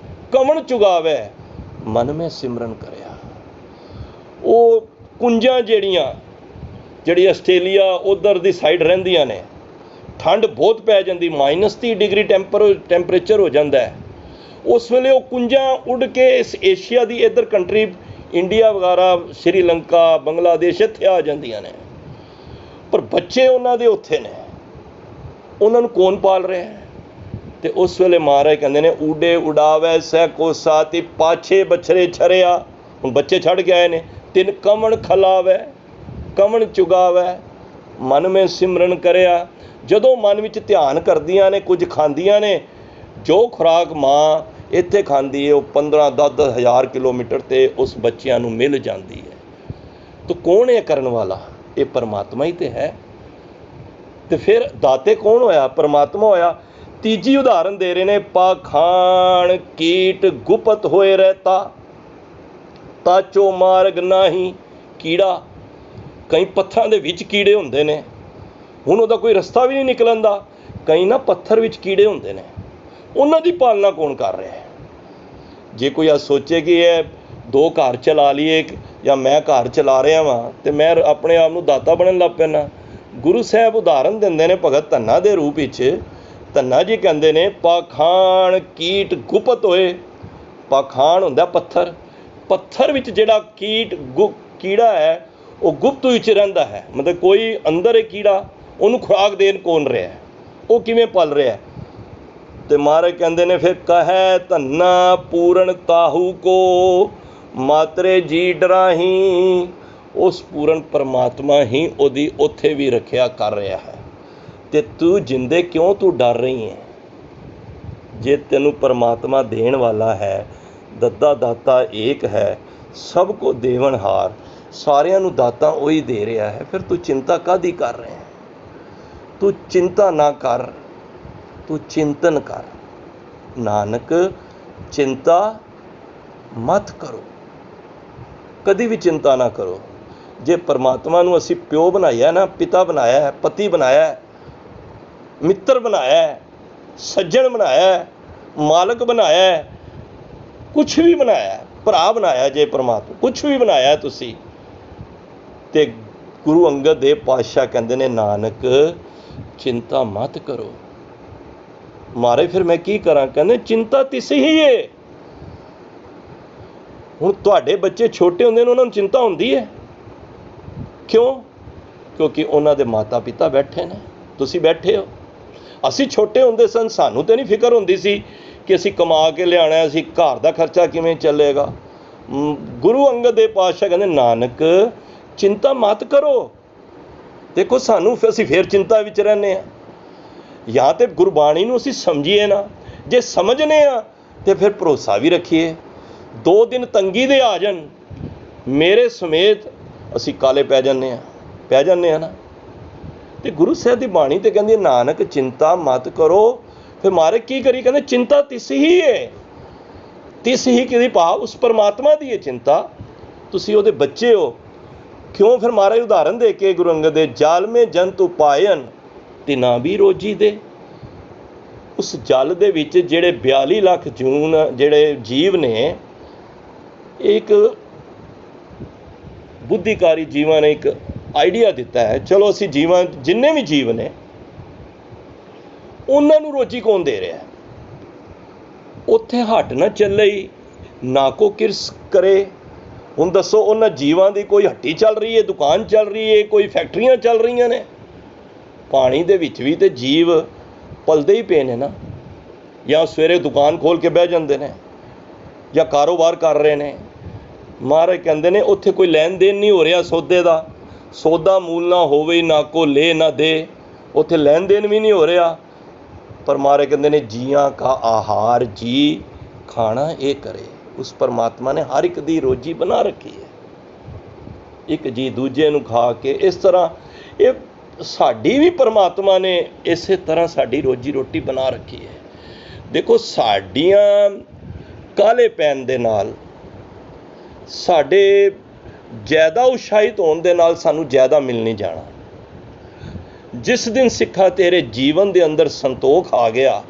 ਕਵਣ ਚੁਗਾਵੇ ਮਨ ਮੈਂ ਸਿਮਰਨ ਕਰਿਆ। ਉਹ ਕੁੰਜਾਂ ਜਿਹੜੀ ਆਸਟ੍ਰੇਲੀਆ ਉਧਰ ਦੀ ਸਾਈਡ ਰਹਿੰਦੀਆਂ ਨੇ, ਠੰਡ ਬਹੁਤ ਪੈ ਜਾਂਦੀ, -30 ਡਿਗਰੀ ਟੈਂਪਰੇਚਰ ਹੋ ਜਾਂਦਾ ਹੈ। ਉਸ ਵੇਲੇ ਉਹ ਕੁੰਜਾਂ ਉੱਡ ਕੇ ਇਸ ਏਸ਼ੀਆ ਦੀ ਇੱਧਰ ਕੰਟਰੀ ਇੰਡੀਆ ਵਗੈਰਾ, ਸ਼੍ਰੀਲੰਕਾ, ਬੰਗਲਾਦੇਸ਼ ਇੱਥੇ ਆ ਜਾਂਦੀਆਂ ਨੇ, ਪਰ ਬੱਚੇ ਉਹਨਾਂ ਦੇ ਉੱਥੇ ਨੇ। ਉਹਨਾਂ ਨੂੰ ਕੌਣ ਪਾਲ ਰਿਹਾ ਹੈ? ਤੇ ਉਸ ਵੇਲੇ ਮਹਾਰਾਜ ਕਹਿੰਦੇ ਨੇ ਊਡੇ ਉਡਾਵੇ ਸਹਿ ਕੋਸਾ ਤੇ ਪਾਛੇ ਬਛਰੇ ਛਰਿਆ। ਹੁਣ ਬੱਚੇ ਛੱਡ ਕੇ ਆਏ ਨੇ, ਤਿਨ ਕਵਣ ਖਲਾਵੇ ਕਵਣ ਚੁਗਾਵੇ ਮਨ ਮੈਂ ਸਿਮਰਨ ਕਰਿਆ। ਜਦੋਂ ਮਨ ਵਿੱਚ ਧਿਆਨ ਕਰਦੀਆਂ ਨੇ, ਕੁਝ ਖਾਂਦੀਆਂ ਨੇ, ਜੋ ਖੁਰਾਕ ਮਾਂ ਇੱਥੇ ਖਾਂਦੀ ਹੈ ਉਹ 15-10 ਹਜ਼ਾਰ ਕਿਲੋਮੀਟਰ 'ਤੇ ਉਸ ਬੱਚਿਆਂ ਨੂੰ ਮਿਲ ਜਾਂਦੀ ਹੈ। ਤਾਂ ਕੌਣ ਹੈ ਕਰਨ ਵਾਲਾ? ਇਹ ਪਰਮਾਤਮਾ ਹੀ ਤਾਂ ਹੈ। ਤੇ ਫਿਰ ਦਾਤੇ ਕੌਣ ਹੋਇਆ? ਪਰਮਾਤਮਾ ਹੋਇਆ। ਤੀਜੀ ਉਦਾਹਰਨ ਦੇ ਰਹੇ ਨੇ, ਪਾਖਾਣ ਕੀਟ ਗੁਪਤ ਹੋਏ ਰਹਿਤਾ ਤਾਚੋ ਮਾਰਗ ਨਾਹੀ। ਕੀੜਾ, ਕਈ ਪੱਥਰਾਂ ਦੇ ਵਿੱਚ ਕੀੜੇ ਹੁੰਦੇ ਨੇ, ਹੁਣ ਉਹਦਾ ਕੋਈ ਰਸਤਾ ਵੀ ਨਹੀਂ ਨਿਕਲਣ ਦਾ। ਕਈ ਨਾ ਪੱਥਰ ਵਿੱਚ ਕੀੜੇ ਹੁੰਦੇ ਨੇ, ਉਹਨਾਂ ਦੀ ਪਾਲਣਾ ਕੌਣ ਕਰ ਰਿਹਾ ਹੈ? ਜੇ ਕੋਈ ਆ ਸੋਚੇ ਕਿ ਇਹ ਦੋ ਘਰ ਚਲਾ ਲਈਏ ਜਾਂ ਮੈਂ ਘਰ ਚਲਾ ਰਿਹਾ ਵਾਂ ਤੇ ਮੈਂ ਆਪਣੇ ਆਪ ਨੂੰ ਦਾਤਾ ਬਣਨ ਲੱਗ ਪੈਣਾ। ਗੁਰੂ ਸਾਹਿਬ ਉਦਾਹਰਨ ਦਿੰਦੇ ਨੇ ਭਗਤ ਧੰਨਾ ਦੇ ਰੂਪ ਵਿੱਚ। ਧੰਨਾ ਜੀ ਕਹਿੰਦੇ ਨੇ ਪਾਖਾਨ ਕੀਟ ਗੁਪਤ ਹੋਏ। ਪਾਖਾਨ ਹੁੰਦਾ ਪੱਥਰ, ਪੱਥਰ ਵਿੱਚ ਜਿਹੜਾ ਕੀੜਾ ਹੈ ਉਹ ਗੁਪਤ ਵਿੱਚ ਰਹਿੰਦਾ ਹੈ, ਮਤਲਬ ਕੋਈ ਅੰਦਰ ਇਹ ਕੀੜਾ ਉਹਨੂੰ ਖੁਰਾਕ ਦੇਣ ਕੌਣ ਰਿਹਾ, ਉਹ ਕਿਵੇਂ ਪਲ ਰਿਹਾ। ਤੇ ਮਹਾਰਾਜ ਕਹਿੰਦੇ ਨੇ ਫਿਰ ਕਹੈ ਧੰਨਾ ਪੂਰਨ ਤਾਹੂ ਕੋ ਮਾਤਰੇ ਜੀ ਡਰਾਹੀ। ਉਸ ਪੂਰਨ ਪਰਮਾਤਮਾ ਹੀ ਉਹਦੀ ਉੱਥੇ ਵੀ ਰੱਖਿਆ ਕਰ ਰਿਹਾ ਹੈ। ਤੇ ਤੂੰ ਜਿੰਦੇ ਕਿਉਂ ਤੂੰ ਡਰ ਰਹੀ ਹੈ? ਜੇ ਤੈਨੂੰ ਪਰਮਾਤਮਾ ਦੇਣ ਵਾਲਾ ਹੈ, ਦੱਦਾ ਦਾਤਾ ਏਕ ਹੈ, ਸਭ ਕੋ ਦੇਵਨਹਾਰ, ਸਾਰਿਆਂ ਨੂੰ ਦਾਤਾ ਉਹੀ ਦੇ ਰਿਹਾ ਹੈ, ਫਿਰ ਤੂੰ ਚਿੰਤਾ ਕਾਹਦੀ ਕਰ ਰਿਹਾ? ਤੂੰ ਚਿੰਤਾ ਨਾ ਕਰ, ਤੂੰ ਚਿੰਤਨ ਕਰ। ਨਾਨਕ ਚਿੰਤਾ ਮਤ ਕਰੋ, ਕਦੀ ਵੀ ਚਿੰਤਾ ਨਾ ਕਰੋ। ਜੇ ਪਰਮਾਤਮਾ ਨੂੰ ਅਸੀਂ ਪਿਓ ਬਣਾਇਆ ਨਾ, ਪਿਤਾ ਬਣਾਇਆ, ਪਤੀ ਬਣਾਇਆ, ਮਿੱਤਰ ਬਣਾਇਆ, ਸੱਜਣ ਬਣਾਇਆ, ਮਾਲਕ ਬਣਾਇਆ, ਕੁਛ ਵੀ ਬਣਾਇਆ, ਭਰਾ ਬਣਾਇਆ, ਜੇ ਪਰਮਾਤਮਾ ਕੁਛ ਵੀ ਬਣਾਇਆ ਤੁਸੀਂ, ਤੇ ਗੁਰੂ ਅੰਗਦ ਦੇਵ ਪਾਤਸ਼ਾਹ ਕਹਿੰਦੇ ਨੇ ਨਾਨਕ ਚਿੰਤਾ ਮਤ ਕਰੋ। ਮਾਰੇ ਫਿਰ ਮੈਂ ਕੀ ਕਰਾਂ? ਕਹਿੰਦੇ ਚਿੰਤਾ ਤਿਸ ਹੀ ਏ। ਹੁਣ ਤੁਹਾਡੇ ਬੱਚੇ ਛੋਟੇ ਹੁੰਦੇ ਨੇ, ਉਹਨਾਂ ਨੂੰ ਚਿੰਤਾ ਹੁੰਦੀ ਹੈ। ਕਿਉਂ? ਕਿਉਂਕਿ ਉਹਨਾਂ ਦੇ ਮਾਤਾ ਪਿਤਾ ਬੈਠੇ ਨੇ, ਤੁਸੀਂ ਬੈਠੇ ਹੋ। ਅਸੀਂ ਛੋਟੇ ਹੁੰਦੇ ਸਨ, ਸਾਨੂੰ ਤਾਂ ਨਹੀਂ ਫਿਕਰ ਹੁੰਦੀ ਸੀ ਕਿ ਅਸੀਂ ਕਮਾ ਕੇ ਲਿਆਉਣਾ, ਅਸੀਂ ਘਰ ਦਾ ਖਰਚਾ ਕਿਵੇਂ ਚੱਲੇਗਾ। ਗੁਰੂ ਅੰਗਦ ਦੇਵ ਪਾਤਸ਼ਾਹ ਕਹਿੰਦੇ ਨਾਨਕ ਚਿੰਤਾ ਮਤ ਕਰੋ। ਦੇਖੋ ਸਾਨੂੰ ਅਸੀਂ ਫਿਰ ਚਿੰਤਾ ਵਿੱਚ ਰਹਿੰਦੇ ਹਾਂ। ਜਾਂ ਤਾਂ ਗੁਰਬਾਣੀ ਨੂੰ ਅਸੀਂ ਸਮਝੀਏ ਨਾ, ਜੇ ਸਮਝਨੇ ਆ ਤੇ ਫਿਰ ਭਰੋਸਾ ਵੀ ਰੱਖੀਏ। 2 ਦਿਨ ਤੰਗੀ ਦੇ ਆ ਜਾਣ, ਮੇਰੇ ਸਮੇਤ ਅਸੀਂ ਕਾਲੇ ਪੈ ਜਾਂਦੇ ਹਾਂ ਨਾ। ਤੇ ਗੁਰੂ ਸਾਹਿਬ ਦੀ ਬਾਣੀ ਤੇ ਕਹਿੰਦੀ ਨਾਨਕ ਚਿੰਤਾ ਮਤ ਕਰੋ। ਫਿਰ ਮਾਰੇ ਕੀ ਕਰੀ? ਕਹਿੰਦੇ ਚਿੰਤਾ ਤਿਸ ਹੀ ਹੈ। ਤਿਸ ਹੀ ਕਿਹਦੀ ਭਾਵ? ਉਸ ਪਰਮਾਤਮਾ ਦੀ ਹੈ ਚਿੰਤਾ। ਤੁਸੀਂ ਉਹਦੇ ਬੱਚੇ ਹੋ। ਕਿਉਂ? ਫਿਰ ਮਹਾਰਾਜ ਉਦਾਹਰਨ ਦੇ ਕੇ ਗੁਰੂ ਅੰਗਦ ਦੇ ਜਾਲਮੇ ਜੰਤੂ ਪਾਇਨ ਤਿਨਾ ਵੀ ਰੋਜੀ ਦੇ। ਉਸ ਜਲ ਦੇ ਵਿੱਚ ਜਿਹੜੇ 42 ਲੱਖ ਜਿਹੜੇ ਜੀਵ ਨੇ, ਇੱਕ ਬੁੱਧੀਕਾਰੀ ਜੀਵਾਂ ਨੇ ਇੱਕ ਆਈਡੀਆ ਦਿੱਤਾ ਹੈ, ਚਲੋ ਅਸੀਂ ਜਿੰਨੇ ਵੀ ਜੀਵ ਨੇ ਉਹਨਾਂ ਨੂੰ ਰੋਜੀ ਕੌਣ ਦੇ ਰਿਹਾ? ਉੱਥੇ ਹੱਟ ਨਾ ਚੱਲੇ, ਨਾ ਕੋ ਕਿਰਸ ਕਰੇ। ਹੁਣ ਦੱਸੋ, ਉਹਨਾਂ ਜੀਵਾਂ ਦੀ ਕੋਈ ਹੱਟੀ ਚੱਲ ਰਹੀ ਹੈ, ਦੁਕਾਨ ਚੱਲ ਰਹੀ ਹੈ, ਕੋਈ ਫੈਕਟਰੀਆਂ ਚੱਲ ਰਹੀਆਂ ਨੇ? ਪਾਣੀ ਦੇ ਵਿੱਚ ਵੀ ਤੇ ਜੀਵ ਪਲਦੇ ਹੀ ਪਏ ਨੇ ਨਾ। ਜਾਂ ਸਵੇਰੇ ਦੁਕਾਨ ਖੋਲ੍ਹ ਕੇ ਬਹਿ ਜਾਂਦੇ ਨੇ, ਜਾਂ ਕਾਰੋਬਾਰ ਕਰ ਰਹੇ ਨੇ। ਮਹਾਰਾਜ ਕਹਿੰਦੇ ਨੇ ਉੱਥੇ ਕੋਈ ਲੈਣ ਦੇਣ ਨਹੀਂ ਹੋ ਰਿਹਾ ਸੌਦੇ ਦਾ। ਸੌਦਾ ਮੂਲ ਨਾ ਹੋਵੇ, ਨਾ ਕੋ ਲੈ ਨਾ ਦੇ, ਉੱਥੇ ਲੈਣ ਦੇਣ ਵੀ ਨਹੀਂ ਹੋ ਰਿਹਾ। ਪਰ ਮਹਾਰਾਜ ਕਹਿੰਦੇ ਨੇ ਜੀਆਂ ਕਾ ਆਹਾਰ ਜੀ ਖਾਣਾ ਇਹ ਕਰੇ। ਉਸ ਪਰਮਾਤਮਾ ਨੇ ਹਰ ਇੱਕ ਦੀ ਰੋਜੀ ਬਣਾ ਰੱਖੀ ਹੈ, ਇੱਕ ਜੀ ਦੂਜੇ ਨੂੰ ਖਾ ਕੇ। ਇਸ ਤਰ੍ਹਾਂ ਇਹ ਸਾਡੀ ਵੀ ਪਰਮਾਤਮਾ ਨੇ ਇਸੇ ਤਰ੍ਹਾਂ ਸਾਡੀ ਰੋਜੀ ਰੋਟੀ ਬਣਾ ਰੱਖੀ ਹੈ। ਦੇਖੋ ਸਾਡੀਆਂ ਕਾਲੇ ਪੈਣ ਦੇ ਨਾਲ, ਸਾਡੇ ਜ਼ਿਆਦਾ ਉਤਸ਼ਾਹਿਤ ਹੋਣ ਦੇ ਨਾਲ ਸਾਨੂੰ ਜ਼ਿਆਦਾ ਮਿਲ ਨਹੀਂ ਜਾਣਾ। ਜਿਸ ਦਿਨ ਸਿੱਖਾ ਤੇਰੇ ਜੀਵਨ ਦੇ ਅੰਦਰ ਸੰਤੋਖ ਆ ਗਿਆ,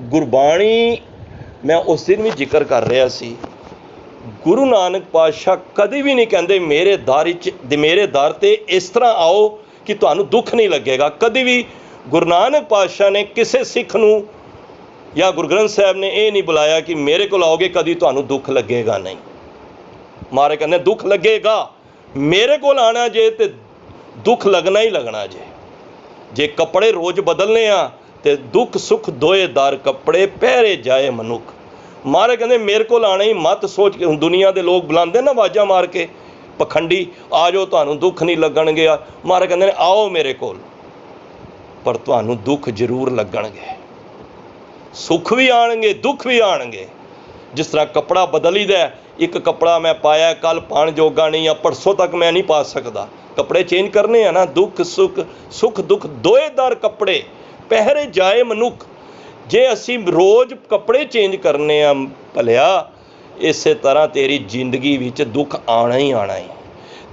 ਗੁਰਬਾਣੀ ਮੈਂ ਉਸ ਦਿਨ ਵੀ ਜ਼ਿਕਰ ਕਰ ਰਿਹਾ ਸੀ, ਗੁਰੂ ਨਾਨਕ ਪਾਤਸ਼ਾਹ ਕਦੇ ਵੀ ਨਹੀਂ ਕਹਿੰਦੇ ਮੇਰੇ ਦਰ ਤੇ ਇਸ ਤਰ੍ਹਾਂ ਆਓ ਕਿ ਤੁਹਾਨੂੰ ਦੁੱਖ ਨਹੀਂ ਲੱਗੇਗਾ। ਕਦੇ ਵੀ ਗੁਰੂ ਨਾਨਕ ਪਾਤਸ਼ਾਹ ਨੇ ਕਿਸੇ ਸਿੱਖ ਨੂੰ ਜਾਂ ਗੁਰੂ ਗ੍ਰੰਥ ਸਾਹਿਬ ਨੇ ਇਹ ਨਹੀਂ ਬੁਲਾਇਆ ਕਿ ਮੇਰੇ ਕੋਲ ਆਓਗੇ ਕਦੀ ਤੁਹਾਨੂੰ ਦੁੱਖ ਲੱਗੇਗਾ, ਨਹੀਂ। ਮਹਾਰਾਜ ਕਹਿੰਦੇ ਦੁੱਖ ਲੱਗੇਗਾ, ਮੇਰੇ ਕੋਲ ਆਣਾ ਜੇ ਤੇ ਦੁੱਖ ਲੱਗਣਾ ਹੀ ਲੱਗਣਾ ਜੇ ਕੱਪੜੇ ਰੋਜ਼ ਬਦਲਨੇ ਆ ਤੇ ਦੁੱਖ ਸੁੱਖ ਦੋਏ ਦਰ ਕੱਪੜੇ ਪਹਿਰੇ ਜਾਏ ਮਨੁੱਖ। ਮਹਾਰਾਜ ਕਹਿੰਦੇ ਮੇਰੇ ਕੋਲ ਆਣਾ ਹੀ ਮਤ ਸੋਚ ਕੇ। ਹੁਣ ਦੁਨੀਆ ਦੇ ਲੋਕ ਬੁਲਾਉਂਦੇ ਨਾ ਆਵਾਜ਼ਾਂ ਮਾਰ ਕੇ, ਪਖੰਡੀ, ਆ ਜਾਓ ਤੁਹਾਨੂੰ ਦੁੱਖ ਨਹੀਂ ਲੱਗਣਗੇ। ਮਹਾਰਾਜ ਕਹਿੰਦੇ ਨੇ ਆਓ ਮੇਰੇ ਕੋਲ, ਪਰ ਤੁਹਾਨੂੰ ਦੁੱਖ ਜ਼ਰੂਰ ਲੱਗਣਗੇ। ਸੁੱਖ ਵੀ ਆਉਣਗੇ, ਦੁੱਖ ਵੀ ਆਉਣਗੇ। ਜਿਸ ਤਰ੍ਹਾਂ ਕੱਪੜਾ ਬਦਲੀਦਾ, ਇੱਕ ਕੱਪੜਾ ਮੈਂ ਪਾਇਆ ਕੱਲ ਪਾਉਣ ਜੋਗਾ ਨਹੀਂ, ਆ ਪਰਸੋਂ ਤੱਕ ਮੈਂ ਨਹੀਂ ਪਾ ਸਕਦਾ। ਕੱਪੜੇ ਚੇਂਜ ਕਰਨੇ ਆ ਨਾ। ਦੁੱਖ ਸੁੱਖ ਦੁੱਖ ਦੋਏ ਦਰ ਕੱਪੜੇ ਪਹਿਰੇ ਜਾਏ ਮਨੁੱਖ। ਜੇ ਅਸੀਂ ਰੋਜ਼ ਕੱਪੜੇ ਚੇਂਜ ਕਰਨੇ ਆ ਭਲਿਆ, ਇਸੇ ਤਰ੍ਹਾਂ ਤੇਰੀ ਜ਼ਿੰਦਗੀ ਵਿੱਚ ਦੁੱਖ ਆਉਣਾ ਹੀ ਆਉਣਾ ਹੈ।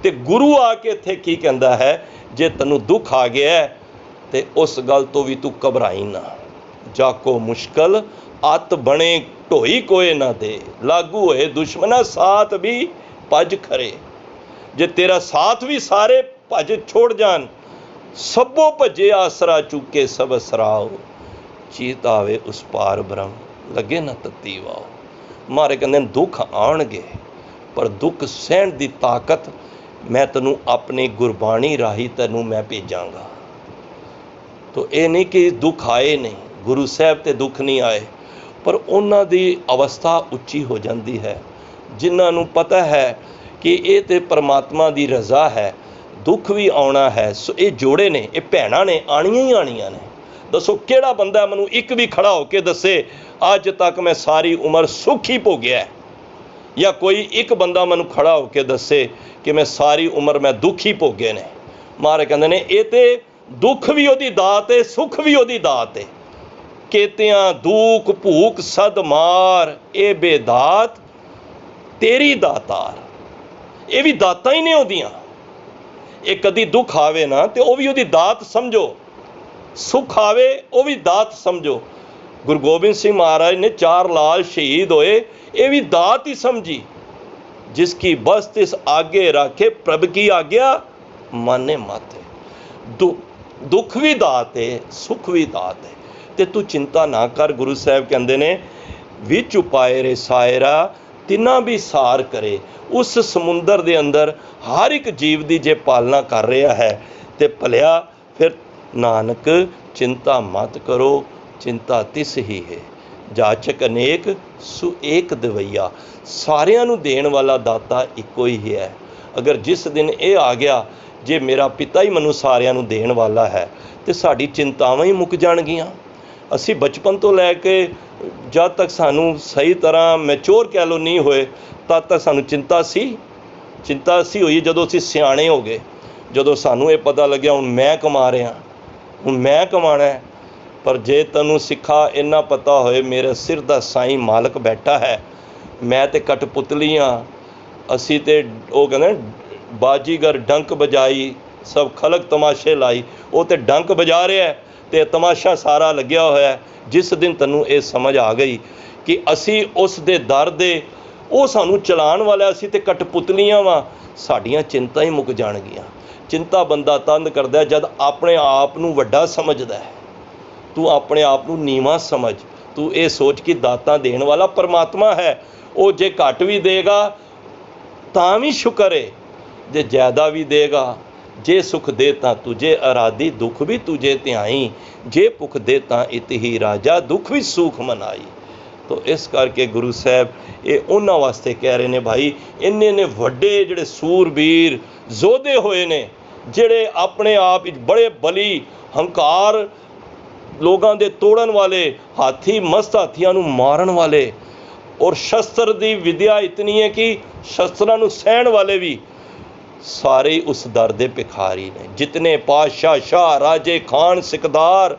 ਤੇ ਗੁਰੂ ਆ ਕੇ ਇੱਥੇ ਕੀ ਕਹਿੰਦਾ ਹੈ, ਜੇ ਤੈਨੂੰ ਦੁੱਖ ਆ ਗਿਆ ਤੇ ਉਸ ਗੱਲ ਤੋਂ ਵੀ ਤੂੰ ਘਬਰਾਈ ਨਾ। ਜਾਕੋ ਮੁਸ਼ਕਲ अत बने ढोई कोए ना दे, लागू होए दुश्मना साथ भी भज खरे। जे तेरा साथ भी सारे भज छोड़ जान, सबो भजे आसरा चूके सब सराओ। चीत आवे उस पार ब्रह्म लगे ना तत्ती वाओ। मारे कहते दुख आउणगे, पर दुख सहण की ताकत मैं तैनूं अपनी गुरबाणी राही तैनूं मैं भेजांगा। तो ये नहीं कि दुख आए नहीं, गुरु साहब ते दुख नहीं आए, पर उन्हां दी अवस्था उच्ची हो जाती है जिन्हां नूं पता है कि ये तो परमात्मा की रज़ा है, दुख भी आना है। सो ये जोड़े ने, ये भैणां ने आनियां ही आनियां ने। दसो किहड़ा बंदा मैनूं एक भी खड़ा होकर दसे अज तक मैं सारी उम्र सुख ही भोगिया है, या कोई एक बंदा मैनूं खड़ा होकर दसे कि मैं सारी उम्र मैं दुख ही भोगे ने। महाराज कहंदे ने ये तो दुख भी उहदी दात है, सुख भी उहदी दात है। केतियां दूक भूख सद मार, ए बेदात तेरी दातार। ये भी दातां ही ने उहदियां। ये कदी दुख आवे ना तो वह भी उहदी दात समझो, सुख आवे वह भी दात समझो। गुरु गोबिंद सिंह महाराज ने 4 लाल शहीद होए, ये भी दात ही समझी। जिसकी बस्त इस आगे रखे प्रभ की आज्ञा माने माथे। दुख भी दात है, सुख भी दात है, ते तू चिंता ना कर। गुरु साहब कहते ने विच उपाए रे सायरा तिना भी सार करे। उस समुंदर दे अंदर हर एक जीव की जे पालना कर रहा है ते भलिया फिर नानक चिंता मत करो, चिंता तिस ही है। जाचक अनेक सु एक दवैया। सारियां नूं देण वाला दाता इको ही है। अगर जिस दिन ये आ गया जे मेरा पिता ही मैनूं सारियां नूं देण वाला है तो साडी चिंतावां ही मुक जाणगियां। असी बचपन तो लैके जद तक सानू सही तरह मैच्योर कह लो नहीं होए तद तक सानू चिंता सी हुई। जदों असी सियाणे हो गए, जदों सानू ये पता लग्या हुण मैं कमा रहा, हुण मैं कमाना है। पर जे तैनूं सिखा इन्ना पता होए मेरे सिर दा साईं मालक बैठा है, मैं तो कठपुतली हाँ। असी तो वो कहते बाजीगर डंक बजाई सब खलक तमाशे लाई, वो तो डंक बजा रहा है तो तमाशा सारा लग्या होया है। जिस दिन तैनूं ये समझ आ गई कि असी उस दे दर दे वो सानू चलाण वाला, असी तो कठपुतलियां वां, साडियां चिंता ही मुक जाणगियां। चिंता बंदा तंद करदा जद अपने आप नूं वड्डा समझदा है। तू अपने आप नूं नीवां समझ, तू ये सोच कि दाता देण वाला परमात्मा है, वो जे घट भी देगा तां भी शुक्र है, जे ज़्यादा भी देगा। जे सुख दे तां तुझे आराधी, दुख भी तुझे ध्याई। जे भुख दे तां इत ही राजा, दुख भी सुख मनाई। तो इस करके गुरु साहब ये उन्हां वास्ते कह रहे ने भाई, इन्ने ने वड्डे जिहड़े सूरबीर जोधे होए ने, जिहड़े अपने आप बड़े बली हंकार लोगों के तोड़न वाले, हाथी मस्त हाथियों नूं मारन वाले, और शस्त्र की विद्या इतनी है कि शस्त्रां नूं सहण वाले भी सारे उस दर दे भिखारी ने। जितने पातशाह शाह राजे खान सिकदार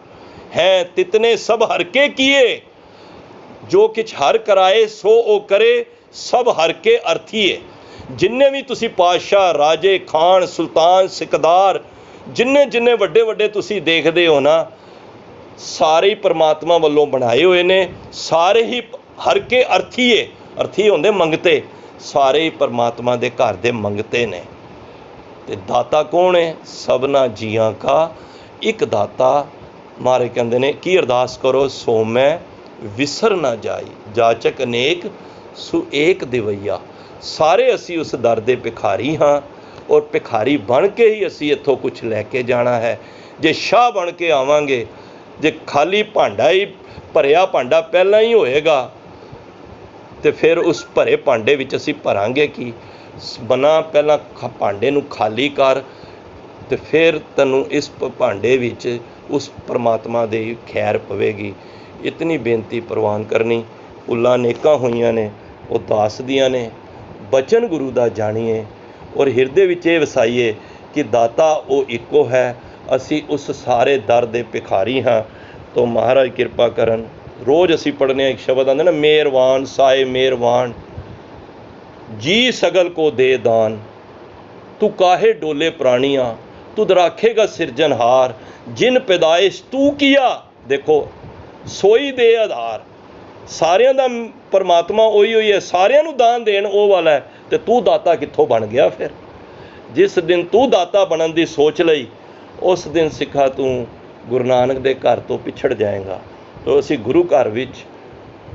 हैं तितने सब हर के किए। जो किछ हर कराए सो ओ करे, सब हर के अर्थीए। जिन्ने भी तुसी पातशाह राजे खान सुल्तान सिकदार जिन्ने जिन्ने वड्डे वड्डे तुसी देखदे हो ना, सारे ही परमात्मा वालों बनाए हुए ने। सारे ही हर के अर्थीए, अर्थी होंदे मंगते, सारे ही परमात्मा दे घर दे मंगते ने। ते दाता कौन है? सबना जियां का एक दाता। मारे कहते ने की अरदास करो सो मैं विसर ना जाई। जाचक अनेक सु एक दिवैया। सारे असी उस दर दे भिखारी हाँ, और भिखारी बन के ही असी इत्थों कुछ लैके जाना है। जे शाह बन के आवांगे, जे खाली भांडा ही भरिया भांडा पहला ही होएगा तो फिर उस भरे भांडे विच असी भरांगे की? बना पहला भांडे नूं खाली कर, तो फिर तैनूं इस भांडे विच उस परमात्मा दे खैर पवेगी। इतनी बेनती प्रवान करनी। भुल्लां नेकां होईयां ने वो दास दियां ने। बचन गुरु दा जाणीए और हिरदे विच ये वसाईए कि दाता वो इको है, असी उस सारे दर दे भिखारी हाँ। तो महाराज किरपा करन। रोज़ असी पढ़ने एक शब्द आंदे ना, मेहरवान साए मेहरवान जी सगल को दे दान, तू काहे डोले प्राणियाँ तुद राखेगा सिरजनहार, जिन पैदाइश तू किया देखो सोई दे आधार। ਸਾਰਿਆਂ ਦਾ ਪਰਮਾਤਮਾ ਉਹੀ ਹੋਈ ਹੈ, ਸਾਰਿਆਂ ਨੂੰ ਦਾਨ ਦੇਣ ਉਹ ਵਾਲਾ ਹੈ, ਤੇ ਤੂੰ ਦਾਤਾ ਕਿੱਥੋਂ ਬਣ ਗਿਆ ਫਿਰ? ਜਿਸ ਦਿਨ ਤੂੰ ਦਾਤਾ ਬਣਨ ਦੀ ਸੋਚ ਲਈ, ਉਸ ਦਿਨ ਸਿੱਖਾ ਤੂੰ ਗੁਰੂ ਨਾਨਕ ਦੇ ਘਰ ਤੋਂ ਪਿਛੜ ਜਾਏਗਾ। ਤਾਂ ਅਸੀਂ ਗੁਰੂ ਘਰ ਵਿੱਚ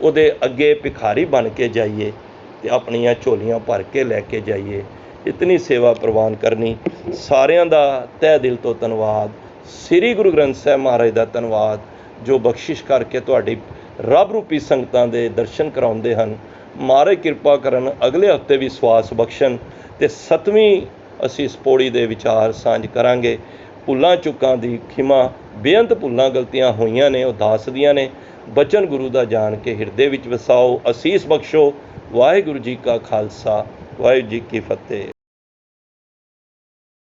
ਉਹਦੇ ਅੱਗੇ ਭਿਖਾਰੀ ਬਣ ਕੇ ਜਾਈਏ ਅਤੇ ਆਪਣੀਆਂ ਝੋਲੀਆਂ ਭਰ ਕੇ ਲੈ ਕੇ ਜਾਈਏ। ਇਤਨੀ ਸੇਵਾ ਪ੍ਰਵਾਨ ਕਰਨੀ। ਸਾਰਿਆਂ ਦਾ ਤਹਿ ਦਿਲ ਤੋਂ ਧੰਨਵਾਦ। ਸ੍ਰੀ ਗੁਰੂ ਗ੍ਰੰਥ ਸਾਹਿਬ ਮਹਾਰਾਜ ਦਾ ਧੰਨਵਾਦ, ਜੋ ਬਖਸ਼ਿਸ਼ ਕਰਕੇ ਤੁਹਾਡੀ ਰੱਬ ਰੂਪੀ ਸੰਗਤਾਂ ਦੇ ਦਰਸ਼ਨ ਕਰਾਉਂਦੇ ਹਨ। ਮਹਾਰਾਜ ਕਿਰਪਾ ਕਰਨ, ਅਗਲੇ ਹਫ਼ਤੇ ਵੀ ਸਵਾਸ ਬਖਸ਼ਣ, ਅਤੇ 7ਵੀਂ ਅਸੀਂ ਇਸ ਪੌੜੀ ਦੇ ਵਿਚਾਰ ਸਾਂਝ ਕਰਾਂਗੇ। ਭੁੱਲਾਂ ਚੁੱਕਾਂ ਦੀ ਖਿਮਾ, ਬੇਅੰਤ ਭੁੱਲਾਂ ਗਲਤੀਆਂ ਹੋਈਆਂ ਨੇ, ਉਹ ਦਾਸ ਦੀਆਂ ਨੇ। ਬਚਨ ਗੁਰੂ ਦਾ ਜਾਣ ਕੇ ਹਿਰਦੇ ਵਿੱਚ ਵਸਾਓ, ਅਸੀਸ ਬਖਸ਼ੋ। ਵਾਹਿਗੁਰੂ ਜੀ ਕਾ ਖਾਲਸਾ, ਵਾਹਿਗੁਰੂ ਜੀ ਕੀ ਫਤਿਹ।